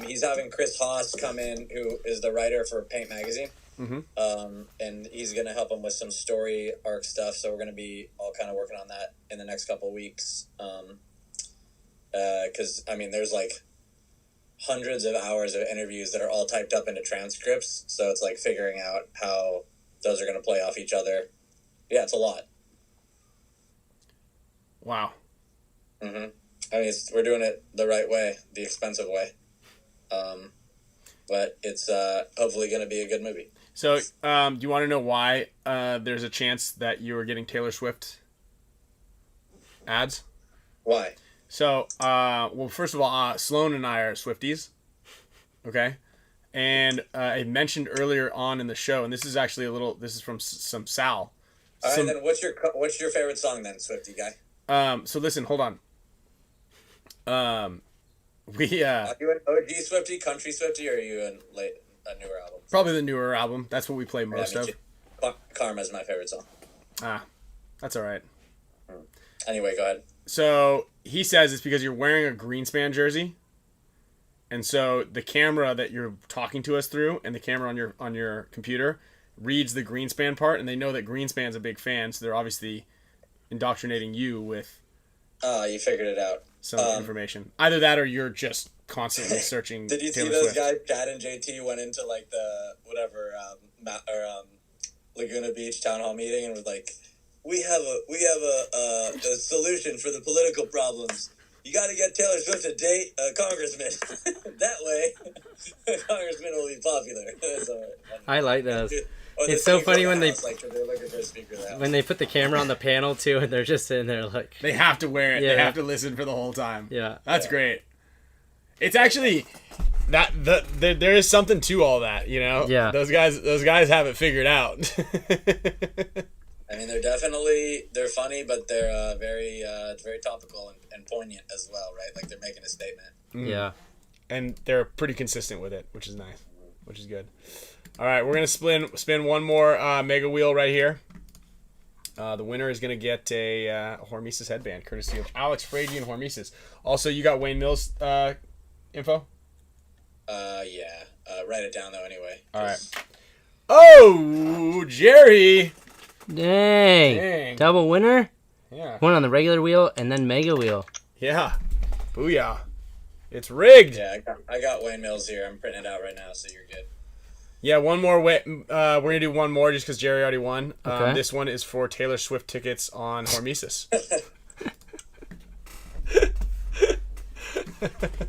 he's having Chris Haas come in, who is the writer for Paint Magazine. Mm-hmm. And he's going to help him with some story arc stuff. So we're going to be all kind of working on that in the next couple of weeks. Because, I mean, there's like hundreds of hours of interviews that are all typed up into transcripts. So it's like figuring out how those are going to play off each other. Yeah, it's a lot. Wow. Mm-hmm. I mean, we're doing it the right way, the expensive way. But it's hopefully going to be a good movie. So, do you want to know why there's a chance that you are getting Taylor Swift ads? Why? So, well, first of all, Sloan and I are Swifties, okay? And I mentioned earlier on in the show, and this is actually this is from some Sal. All right, then what's your favorite song then, Swiftie guy? So listen, hold on. Are you an OG Swiftie, country Swiftie, or are you in a newer album. Probably the newer album. That's what we play most of. Karma's my favorite song. Ah, that's all right. Anyway, go ahead. So he says it's because you're wearing a Greenspan jersey, and so the camera that you're talking to us through and the camera on your computer reads the Greenspan part, and they know that Greenspan's a big fan, so they're obviously indoctrinating you with You figured it out. some information. Either that, or you're just constantly searching. Did you Taylor see those Swift. guys? Chad and JT went into like the whatever Laguna Beach town hall meeting and was like, "We have a solution for the political problems. You got to get Taylor Swift to date a congressman. That way, a congressman will be popular." So, I like those. or the It's so Speaker funny of when the they House, like they're looking for a speaker of the House. when they put the camera on the panel too, and they're just sitting there like, They have to wear it. They Yeah. have to listen for the whole time. yeah. That's great. It's actually there is something to all that, you know. Yeah. Those guys have it figured out. I mean, they're funny, but they're very topical and poignant as well, right? Like they're making a statement. Yeah. And they're pretty consistent with it, which is nice, which is good. All right, we're gonna spin one more mega wheel right here. The winner is gonna get a Hormesis headband, courtesy of Alex, FRAIGE, and Hormesis. Also, you got Wayne Mills info. Yeah. Write it down though, anyway. All right. Oh, Jerry. Dang. Double winner. Yeah. One on the regular wheel and then mega wheel. Yeah. Booyah. It's rigged. Yeah, I got Wayne Mills here. I'm printing it out right now, so you're good. Yeah, one more way. We're gonna do one more just because Jerry already won. Okay. This one is for Taylor Swift tickets on Hormesis.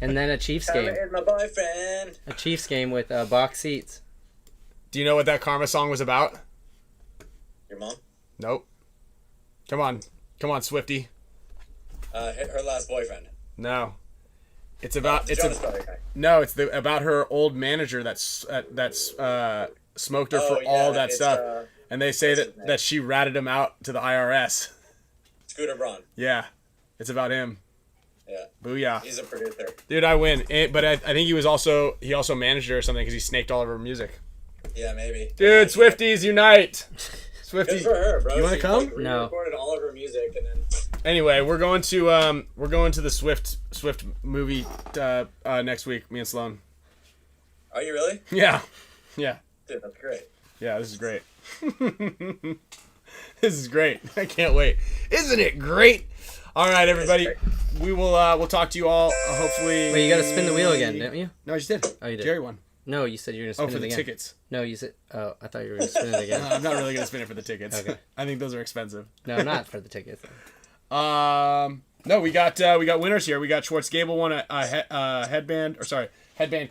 And then a Chiefs game. Is my boyfriend. A Chiefs game with box seats. Do you know what that Karma song was about? Your mom? Nope. Come on, Swifty. Her last boyfriend. No. It's about Jonas Brother guy. no. It's about her old manager that's smoked her for all that it's, stuff, and they say what's his name? that she ratted him out to the IRS. Scooter Braun. Yeah, it's about him. Yeah. Booyah. He's a producer. Dude, I win. But I think he also managed her or something because he snaked all of her music. Yeah, maybe. Dude, Swifties unite! Swifty. Good for her, bro. You wanna She, come? Like, No. recorded all of her music and then. Anyway, we're going to the Swift movie next week. Me and Sloan. Are you really? Yeah. Dude, that's great. Yeah, this is great. This is great. I can't wait. Isn't it great? All right, everybody. We will we'll talk to you all hopefully. Wait, you gotta spin the wheel again, didn't you? No, I just did. Oh, you did. Jerry won. No, you said you were gonna spin Oh, for it the again. tickets. No, you said. Oh, I thought you were gonna spin it again. I'm not really gonna spin it for the tickets. Okay. I think those are expensive. No, not for the tickets. No, we got winners here. We got Schwartz Gable won a headband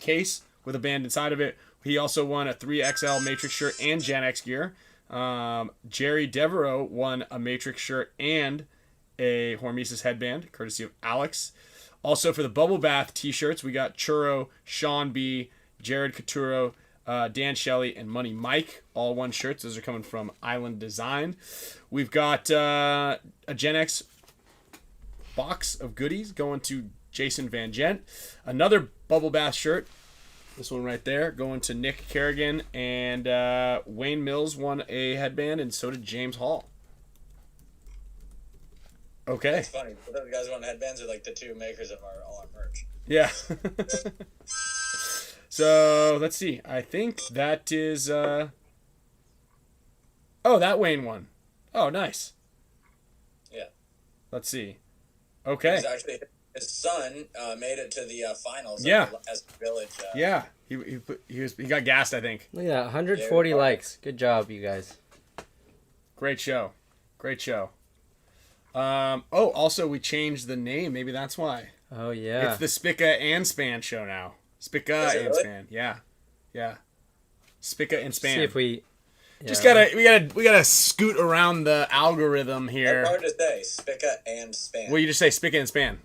case with a band inside of it. He also won a 3XL Matrix shirt and Gen X gear. Jerry Devereaux won a Matrix shirt and a Hormesis headband, courtesy of Alex. Also for the Bubble Bath t-shirts, we got Churro, Sean B, Jared Caturo, Dan Shelley, and Money Mike. All one shirts. Those are coming from Island Design. We've got a Gen X box of goodies going to Jason Van Gent. Another Bubble Bath shirt. This one right there going to Nick Kerrigan. And Wayne Mills won a headband, and so did James Hall. Okay. It's funny. Those guys who want headbands are like the two makers of all our merch. Yeah. So let's see. I think that is. Oh, that Wayne won. Oh, nice. Yeah. Let's see. Okay. He's actually, his son made it to the finals. Yeah. As Village. Yeah. He got gassed, I think. Look at that, 140 Yeah, likes. Good job, you guys. Great show. Great show. Also we changed the name. Maybe that's why. Oh yeah. It's the Spicka and Span show now. Spicka Is it and really? Span. Yeah. Yeah. Spicka and Span. See if we. Just yeah. we gotta scoot around the algorithm here. That's hard to say. Spicka and Span. Well, you just say Spicka and Span.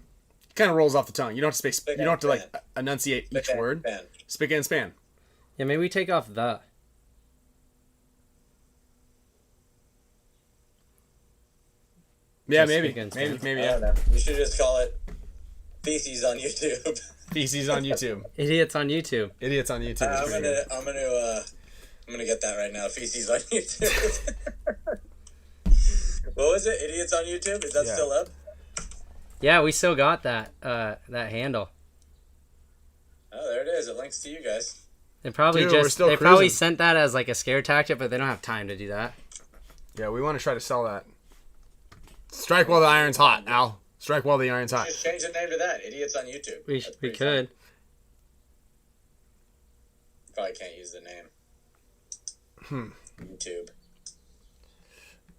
Kind of rolls off the tongue. You don't have to say. Spicka You don't have to and like Span. enunciate each Spicka and word. Span. Spicka and Span. Yeah, maybe we take off the. Yeah, Just maybe. Spicka and Maybe. Span. Maybe. I Yeah. don't know. We should just call it Feces on YouTube. Feces on YouTube. Idiots on YouTube. Idiots on YouTube. is I'm pretty gonna good. I'm gonna get that right now. Feces on YouTube. What was it? Idiots on YouTube? Is that Yeah. still up? Yeah, we still got that handle. Oh, there it is. It links to you guys. They probably Dude, we're just still probably cruising. sent that as like a scare tactic, but they don't have time to do that. Yeah, we want to try to sell that. Strike while the iron's hot, Al. Strike while the iron's hot. Just change the name to that. Idiots on YouTube. We That's we pretty could. fun. Probably can't use the name. YouTube.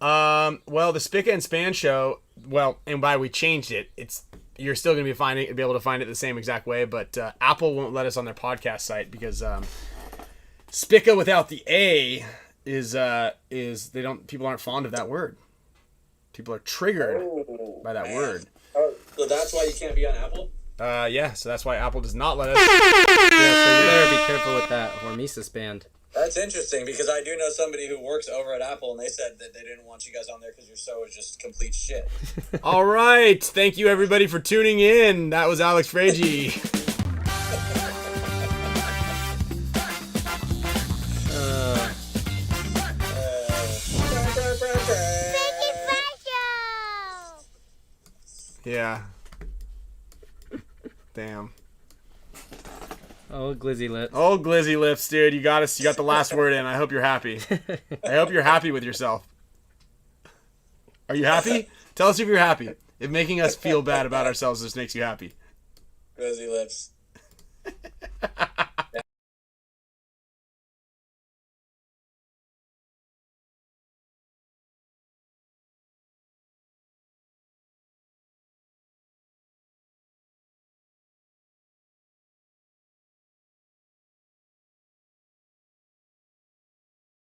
Well, the Spicka and Span show. Well, and by we changed it, you're still gonna be able to find it the same exact way, but Apple won't let us on their podcast site because Spicka without the A is people aren't fond of that word. People are triggered by that word. Oh, so that's why you can't be on Apple? Yeah, so that's why Apple does not let us. Yeah, so you better be careful with that Hormesis band. That's interesting because I do know somebody who works over at Apple and they said that they didn't want you guys on there because your show is just complete shit. All right, thank you everybody for tuning in. That was Alex FRAIGE. Yeah. Damn. Oh, glizzy lips. Oh, glizzy lips, dude. You got the last word in. I hope you're happy. I hope you're happy with yourself. Are you happy? Tell us if you're happy. If making us feel bad about ourselves just makes you happy. Rosy lips.